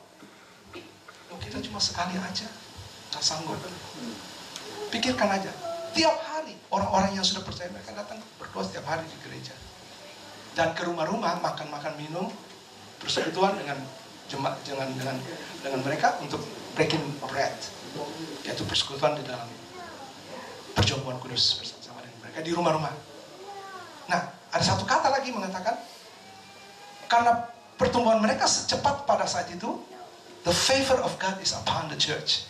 Oh, kita cuma sekali aja, nggak sanggup. Pikirkan aja, tiap hari orang-orang yang sudah percaya mereka datang berdoa setiap hari di gereja. Dan ke rumah-rumah makan-makan minum, persekutuan dengan mereka untuk breaking bread, yaitu persekutuan di dalam perjamuan kudus bersama dengan mereka di rumah-rumah. Nah, ada satu kata lagi mengatakan, karena pertumbuhan mereka secepat pada saat itu, the favor of God is upon the church.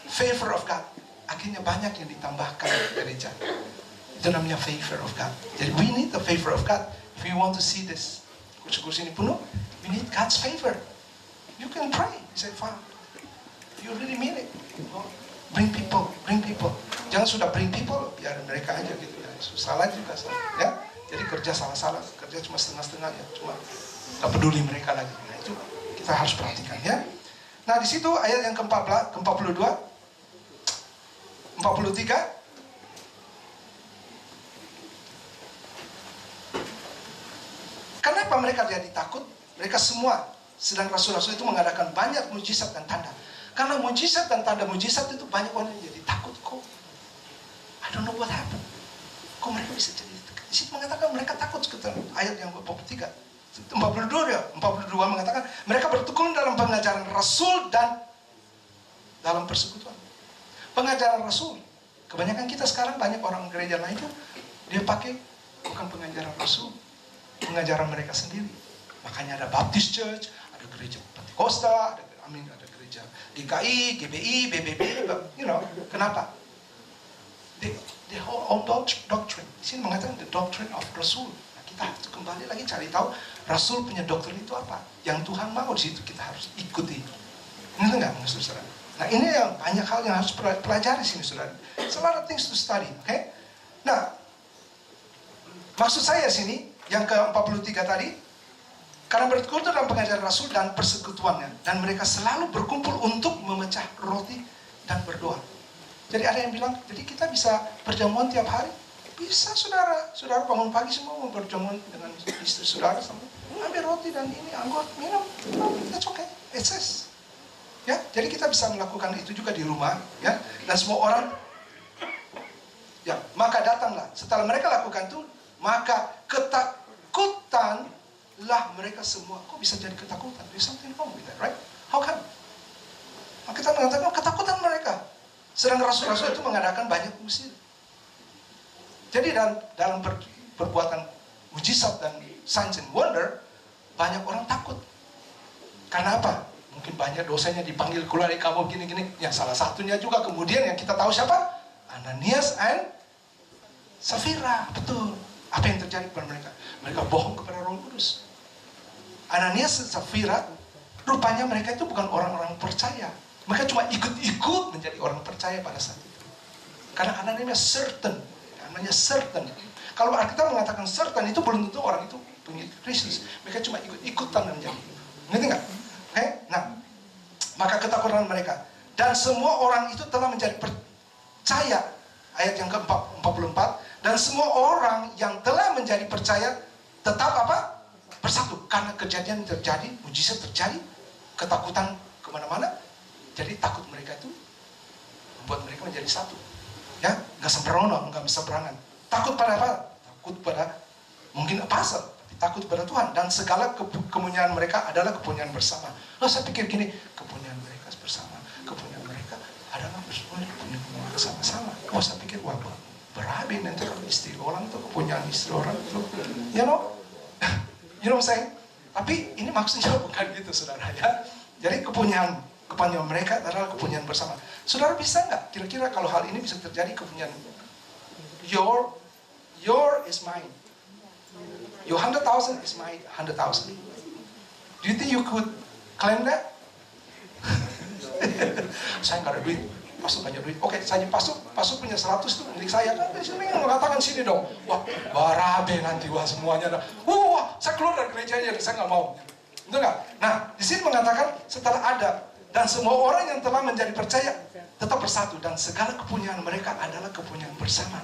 Favor of God. Akhirnya banyak yang ditambahkan gereja. Itu namanya favor of God. Jadi we need the favor of God. If we want to see this kursi-kursi ini penuh, we need God's favor. You can pray. You say, Father, you really mean it. Bring people, bring people. Jangan sudah bring people, biar mereka aja gitu. Salah juga, ya. Jadi kerja salah-salah, kerja cuma setengah-setengah ya, cuma nggak peduli mereka lagi. Nah, itu kita harus perhatikan ya. Nah, di situ ayat yang ke-14, ke-42, 43. Kenapa mereka jadi takut? Mereka semua, sedang rasul-rasul itu mengadakan banyak mujizat dan tanda. Karena mujizat dan tanda mujizat itu banyak orang yang jadi takut kok. I don't know what happened. Kok mereka bisa jadi? Di situ mengatakan mereka takut. Ayat yang 43, 42 ya, 42 mengatakan mereka bertekun dalam pengajaran Rasul dan dalam persekutuan. Pengajaran Rasul. Kebanyakan kita sekarang banyak orang gereja lain itu dia pakai bukan pengajaran Rasul, pengajaran mereka sendiri. Makanya ada Baptist Church, ada gereja Pentakosta, ada gereja DKI, GBI, BBB, you know, kenapa? The whole doctrine. Di sini mengatakan the doctrine of Rasul. Nah, kita harus kembali lagi cari tahu Rasul punya doktrin itu apa. Yang Tuhan mau di situ kita harus ikuti. Ini enggak, saudara. Nah, ini yang banyak hal yang harus pelajari sini, saudara. It's a lot of things to study, okay? Nah, maksud saya sini yang ke-43 tadi, karena bertekun dalam pengajaran Rasul dan persekutuannya, dan mereka selalu berkumpul untuk memecah roti dan berdoa. Jadi ada yang bilang, jadi kita bisa berjamuan tiap hari? Bisa, saudara. Saudara bangun pagi semua mau berjamuan dengan istri saudara, ambil roti dan ini, anggur, minum. That's okay. It says. Ya, jadi kita bisa melakukan itu juga di rumah, ya. Dan semua orang, ya, maka datanglah. Setelah mereka lakukan itu, maka ketakutanlah mereka semua. Kok bisa jadi ketakutan? There's something wrong with that, right? How come? Nah, kita mengatakan ketakutan mereka. Sedang rasul-rasul itu mengadakan banyak mujizat. Jadi dalam perbuatan mujizat dan signs and wonder, banyak orang takut. Karena apa? Mungkin banyak dosanya dipanggil keluar dari kamu gini-gini. Yang salah satunya juga kemudian yang kita tahu siapa? Ananias and Safira. Betul. Apa yang terjadi kepada mereka? Mereka bohong kepada Roh Kudus. Ananias dan Safira, rupanya mereka itu bukan orang-orang percaya. Mereka cuma ikut-ikut menjadi orang percaya pada saat itu. Karena Ananias certain. Namanya certain. Kalau Alkitab mengatakan certain, itu belum tentu orang itu pengikut Kristus. Mereka cuma ikut-ikutan menjadi. Ngerti nggak? Okay? Nah, maka ketakutan mereka. Dan semua orang itu telah menjadi percaya. Ayat yang ke-44. Dan semua orang yang telah menjadi percaya tetap apa? Bersatu. Karena kejadian terjadi, mujizat terjadi, ketakutan kemana-mana. Jadi takut mereka itu membuat mereka menjadi satu. Ya, nggak sembrono, nggak berseberangan. Takut pada apa? Takut pada mungkin pasal, tapi takut pada Tuhan. Dan segala kepunyaan mereka adalah kepunyaan bersama. Oh, saya pikir gini, kepunyaan mereka bersama, kepunyaan mereka adalah kepunyaan bersama-sama. Oh, saya pikir wah, berabe nanti kalau istri orang itu kepunyaan istri orang itu, you know what I'm saying? Tapi ini maksudnya bukan gitu, saudara ya. Jadi kepunyaan mereka adalah kepunyaan bersama. Saudara bisa nggak kira-kira kalau hal ini bisa terjadi kepunyaan? Your is mine. Your 100,000 is my 100,000. Do you think you could claim that? Saya nggak ada duit, pastor banyak duit. Oke, saya pastor punya 100 itu milik saya. Kan sini yang mengatakan sini dong. Wah, barabe nanti wah semuanya dah. Wah, saya keluar dari gerejanya, saya nggak mau. Betul nggak? Nah, di sini mengatakan setelah ada Dan semua orang yang telah menjadi percaya tetap bersatu. Dan segala kepunyaan mereka adalah kepunyaan bersama.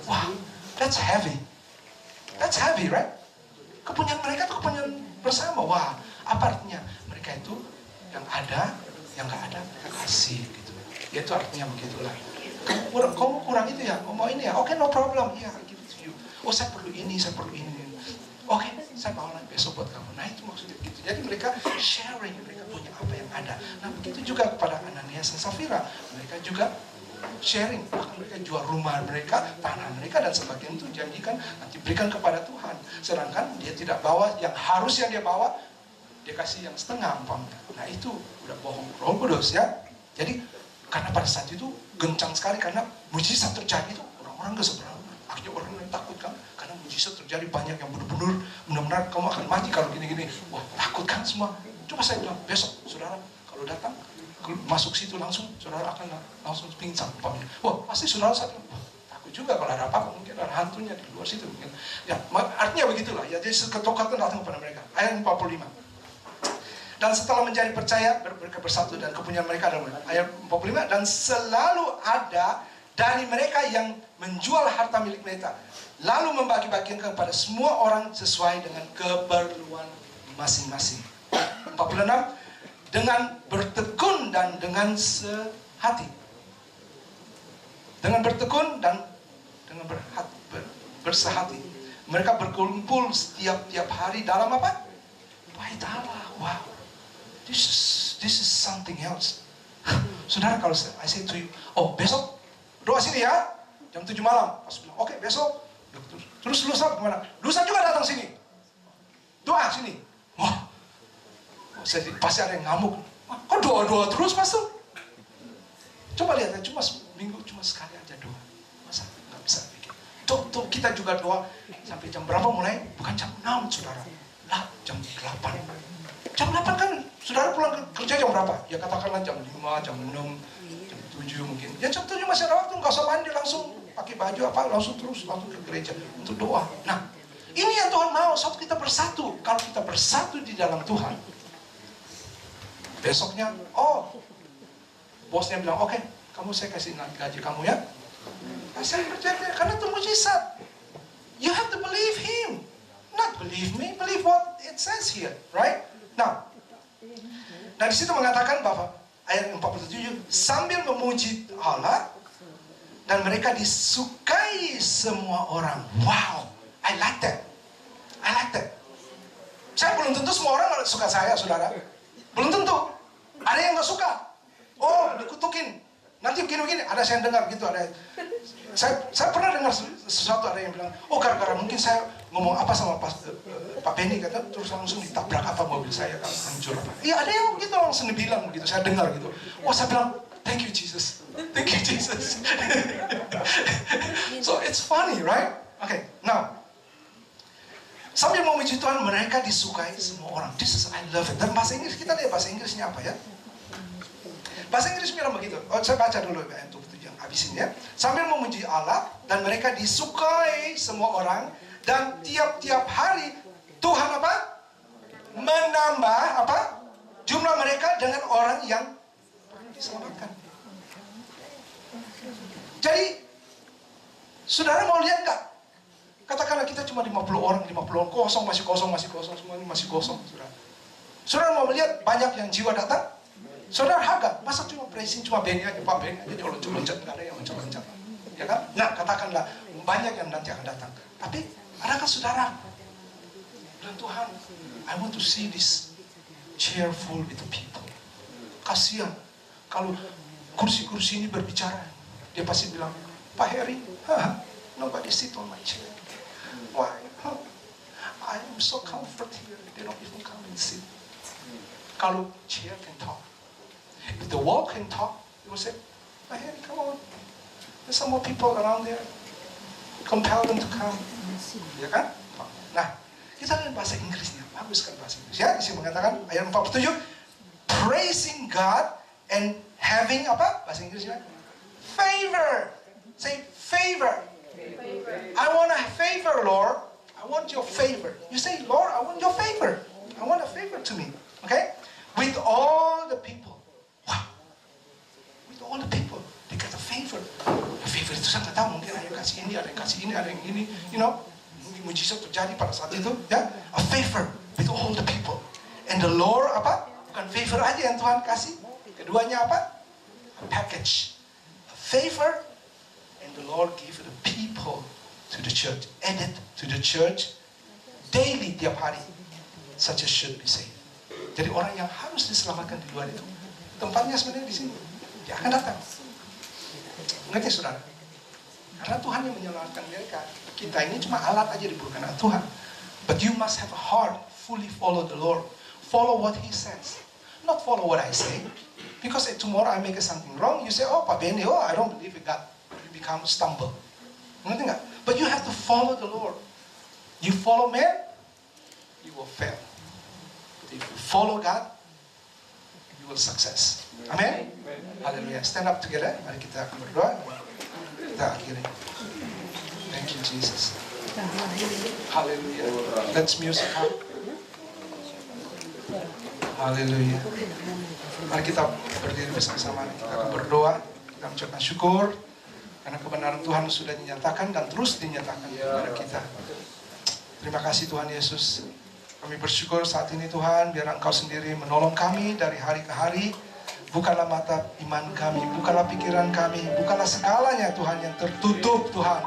Wow, that's heavy. That's heavy, right? Kepunyaan mereka itu kepunyaan bersama. Wah, apa artinya? Mereka itu yang ada, yang gak ada, mereka kasih gitu. Ya itu artinya begitulah. Kamu kurang itu ya? Mau ini ya? Oke, no problem. Iya, give it to you. Oh, saya perlu ini, saya perlu ini. Oke, saya bawa lagi besok buat kamu. Nah, itu maksudnya gitu. Jadi mereka sharing, mereka punya apa yang ada. Nah, begitu juga kepada Ananias dan Safira. Mereka juga sharing. Bahkan mereka jual rumah mereka, tanah mereka, dan sebagian itu janjikan nanti berikan kepada Tuhan. Sedangkan dia tidak bawa yang harusnya dia bawa, dia kasih yang setengah umpamanya. Nah, itu udah bohong Roh Kudus ya. Jadi karena pada saat itu gencang sekali karena mujizat terjadi itu orang-orang ke seberang. Akhirnya orang yang takut kan, karena mujizat terjadi banyak yang benar-benar kamu akan mati kalau gini-gini. Wah, takut kan semua. Coba saya bilang besok, saudara kalau datang masuk situ langsung, saudara akan langsung pingsan. Wah, pasti saudara saat takut juga kalau ada apa-apa, mungkin ada hantunya di luar situ mungkin. Ya, artinya begitulah. Ya, jadi ketakutan datang kepada mereka. Ayat 45. Dan setelah menjadi percaya, mereka bersatu dan kepunyaan mereka adalah ayat 45. Dan selalu ada dari mereka yang menjual harta milik mereka, lalu membagi-bagikan kepada semua orang sesuai dengan keperluan masing-masing. 46. Dengan bertekun dan dengan sehati. Dengan bertekun dan dengan bersehati. Mereka berkumpul setiap hari dalam apa? Bait Allah. Wow. This is something else. Saudara, kalau I say to you, oh besok doa sini ya, jam 7 malam. Pas bilang, oke besok. Terus lusa kemana? Lusa juga datang sini. Doa sini. Wah, pasti ada yang ngamuk. Kok doa-doa terus pastor? Coba lihat, cuma minggu cuma sekali aja doa. Masa nggak bisa bikin? Tuh kita juga doa sampai jam berapa mulai? Bukan jam 6 saudara. Lah jam 8. Jam 8 kan saudara pulang kerja jam berapa? Ya katakanlah jam 5, jam 6, jam 7 mungkin. Ya jam 7 masih ada waktu, nggak usah mandi langsung pakai baju apa, langsung ke gereja untuk doa. Nah, ini yang Tuhan mau, saat kita bersatu. Kalau kita bersatu di dalam Tuhan, besoknya, bosnya bilang, oke, kamu saya kasih gaji kamu ya. Saya percaya, karena itu mujizat. You have to believe Him. Not believe me, believe what it says here, right? Nah, di situ mengatakan bahwa ayat 47, sambil memuji Allah dan mereka disukai semua orang. Wow, I like that. Saya belum tentu semua orang suka saya, saudara. Belum tentu. Ada yang nggak suka. Oh, dikutukin. Nanti begini-begini. Ada saya dengar gitu. Saya pernah dengar sesuatu, ada yang bilang, oh gara-gara mungkin saya ngomong apa sama Pak Benny, kata terus langsung ditabrak apa mobil saya kalau hancur apa. Iya, ada yang begitu langsung dibilang begitu. Saya dengar gitu. Wah, saya bilang, thank you Jesus. Thank you Jesus. So it's funny, right? Okay, now sambil memuji Tuhan, mereka disukai semua orang. This is, I love it. Dan bahasa Inggris, kita lihat bahasa Inggrisnya apa ya? Bahasa Inggris bilang begitu. Saya baca dulu ayat 27 yang habisin ya. Sambil memuji Allah dan mereka disukai semua orang, dan tiap-tiap hari Tuhan apa? Menambah apa? Jumlah mereka dengan orang yang diselamatkan. Jadi, saudara mau lihat nggak? Katakanlah kita cuma 50 orang kosong, masih kosong, semua ini masih kosong, saudara. Saudara mau melihat banyak yang jiwa datang? Saudara harga, masa cuma praising, cuma Benny aja, Pak Benny aja loncat-loncat, nggak ada yang loncat-loncat. Ya kan? Nah, katakanlah banyak yang nanti akan datang. Tapi, adakah saudara bilang, Tuhan, I want to see this cheerful with the people. Kasihan, kalau kursi-kursi ini berbicara, dia pasti bilang, Pak Heri, nobody sit on my chair. Why? I am so comfort here. They don't even come and sit. Kalau chair can talk, if the wall can talk, it will say, Pak Heri, come on. There's some more people around there. Compel them to come. Ya kan? Nah, kita lihat bahasa Inggrisnya. Bagus kan bahasa Inggris. Ya, di sini mengatakan ayat 47, praising God and having apa? Bahasa Inggrisnya favor. Say favor. I want a favor, Lord. I want your favor. You say, Lord, I want your favor. I want a favor to me. Okay? With all the people. kasih ini, ada yang kasih ini, ada yang ini. You know, mujizat terjadi pada saat itu. Ya, a favor with all the people. And the Lord apa? Bukan favor aja yang Tuhan kasih. Keduanya apa? A package. A favor. And the Lord give the people to the church. Added to the church daily, tiap hari. Such as should be saved. Jadi orang yang harus diselamatkan di luar itu, tempatnya sebenarnya di sini. Dia akan datang. Ngerti saudara? Karena Tuhan yang menyelamatkan mereka. Kita ini cuma alat aja diberikan oleh Tuhan. But you must have a heart, fully follow the Lord. Follow what He says. Not follow what I say. Because tomorrow I make something wrong, you say, oh Pak Benny, oh I don't believe in God. You become stumble. Ngerti nggak? But you have to follow the Lord. You follow man, you will fail. If you follow God, you will success. Amen. Haleluya. Stand up together. Mari kita akan berdoa. Kita akhiri. Thank you Jesus. Haleluya. Let's music up. Haleluya. Mari kita berdiri bersama-sama. Kita akan berdoa. Kita mengucapkan syukur karena kebenaran Tuhan sudah dinyatakan dan terus dinyatakan kepada kita. Terima kasih Tuhan Yesus. Kami bersyukur saat ini Tuhan, biar Engkau sendiri menolong kami dari hari ke hari. Bukalah mata iman kami, bukalah pikiran kami, bukalah segalanya Tuhan yang tertutup Tuhan.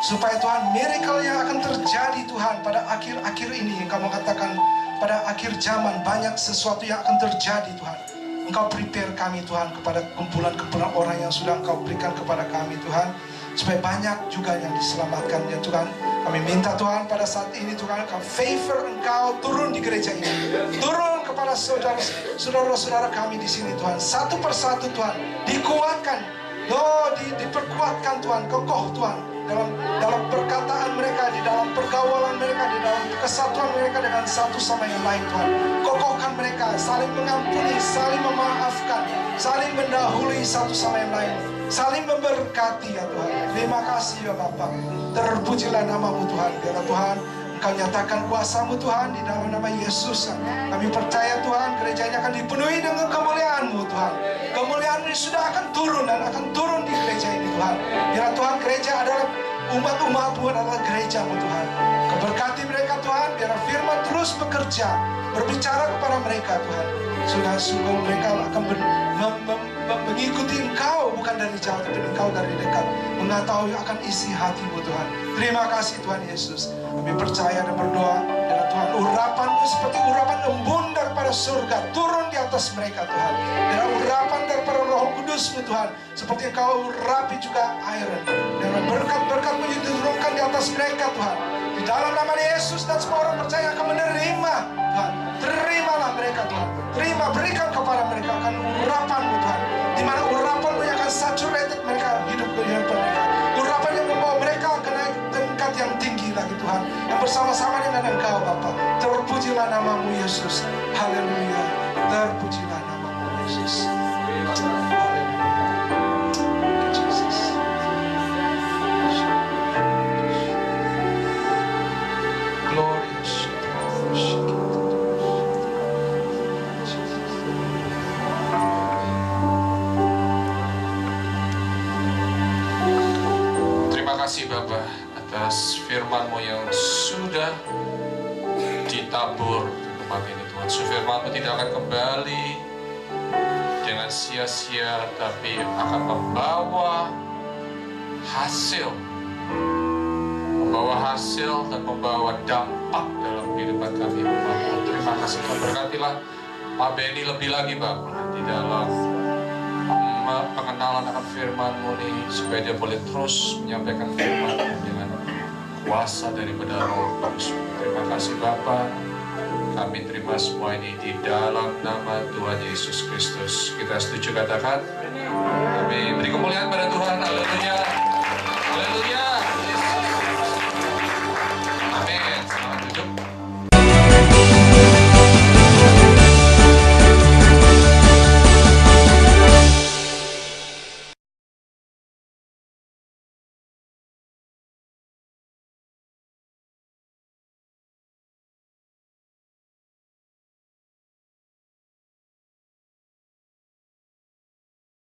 Supaya Tuhan miracle yang akan terjadi Tuhan pada akhir-akhir ini. Engkau mengatakan pada akhir zaman banyak sesuatu yang akan terjadi Tuhan. Engkau prepare kami Tuhan kepada kumpulan-kumpulan orang yang sudah Engkau berikan kepada kami Tuhan. Supaya banyak juga yang diselamatkan ya Tuhan. Kami minta Tuhan pada saat ini Tuhan, Engkau favor Engkau turun di gereja ini. Turun kepada saudara-saudara kami di sini Tuhan. Satu persatu Tuhan, dikuatkan. Diperkuatkan Tuhan, kokoh Tuhan. Dalam perkataan mereka, di dalam pergaulan mereka, di dalam kesatuan mereka dengan satu sama yang lain Tuhan. Kokohkan mereka, saling mengampuni, saling memaafkan, saling mendahului satu sama yang lain. Saling memberkati ya Tuhan. Terima kasih ya Bapa. Terpujilah namamu Tuhan. Biarlah Tuhan Engkau nyatakan kuasa-Mu Tuhan di dalam nama Yesus. Kami percaya Tuhan gereja ini akan dipenuhi dengan kemuliaan-Mu Tuhan. Kemuliaan ini sudah akan turun dan akan turun di gereja ini Tuhan. Biarlah Tuhan gereja adalah umat-umat-Mu adalah gereja-Mu Tuhan. Keberkati mereka Tuhan. Biarlah firman terus bekerja. Berbicara kepada mereka Tuhan. Sungguh mereka akan mengikuti Engkau bukan dari jauh tapi Engkau dari dekat, mengetahui akan isi hati-Mu Tuhan. Terima kasih Tuhan Yesus. Kami percaya dan berdoa dan Tuhan urapan-Mu seperti urapan embun daripada surga turun di atas mereka Tuhan. Dan urapan daripada Roh Kudus-Mu Tuhan seperti Engkau urapi juga air. Dan berkat-berkat-Mu diturunkan di atas mereka Tuhan. Di dalam nama Yesus dan semua orang percaya akan menerima Tuhan. Terimalah mereka Tuhan. Terima, berikan kepada mereka akan urapan-Mu Tuhan. Di mana urapan-Mu yang akan saturated mereka hidup kehidupan mereka. Urapan yang membawa mereka ke naik tingkat yang tinggi lagi Tuhan. Yang bersama-sama dengan Engkau Bapa. Terpujilah namamu Yesus. Haleluya. Terpujilah namamu Yesus. Haleluya. Terima kasih Bapa atas firman-Mu yang sudah ditabur di tempat ini Tuhan. Firman-Mu tidak akan kembali dengan sia-sia, tapi akan membawa hasil dan membawa dampak dalam kehidupan kami Bapa. Terima kasih Tuhan, berkatilah Pak Benny lebih lagi Bapa di dalam pengenalan akan firman-Mu nih, supaya dia boleh terus menyampaikan firman dengan kuasa daripada Roh Kudus. Terima kasih Bapa. Kami terima semua ini di dalam nama Tuhan Yesus Kristus. Kita setuju katakan amin. Beri kemuliaan pada Tuhan. Haleluya.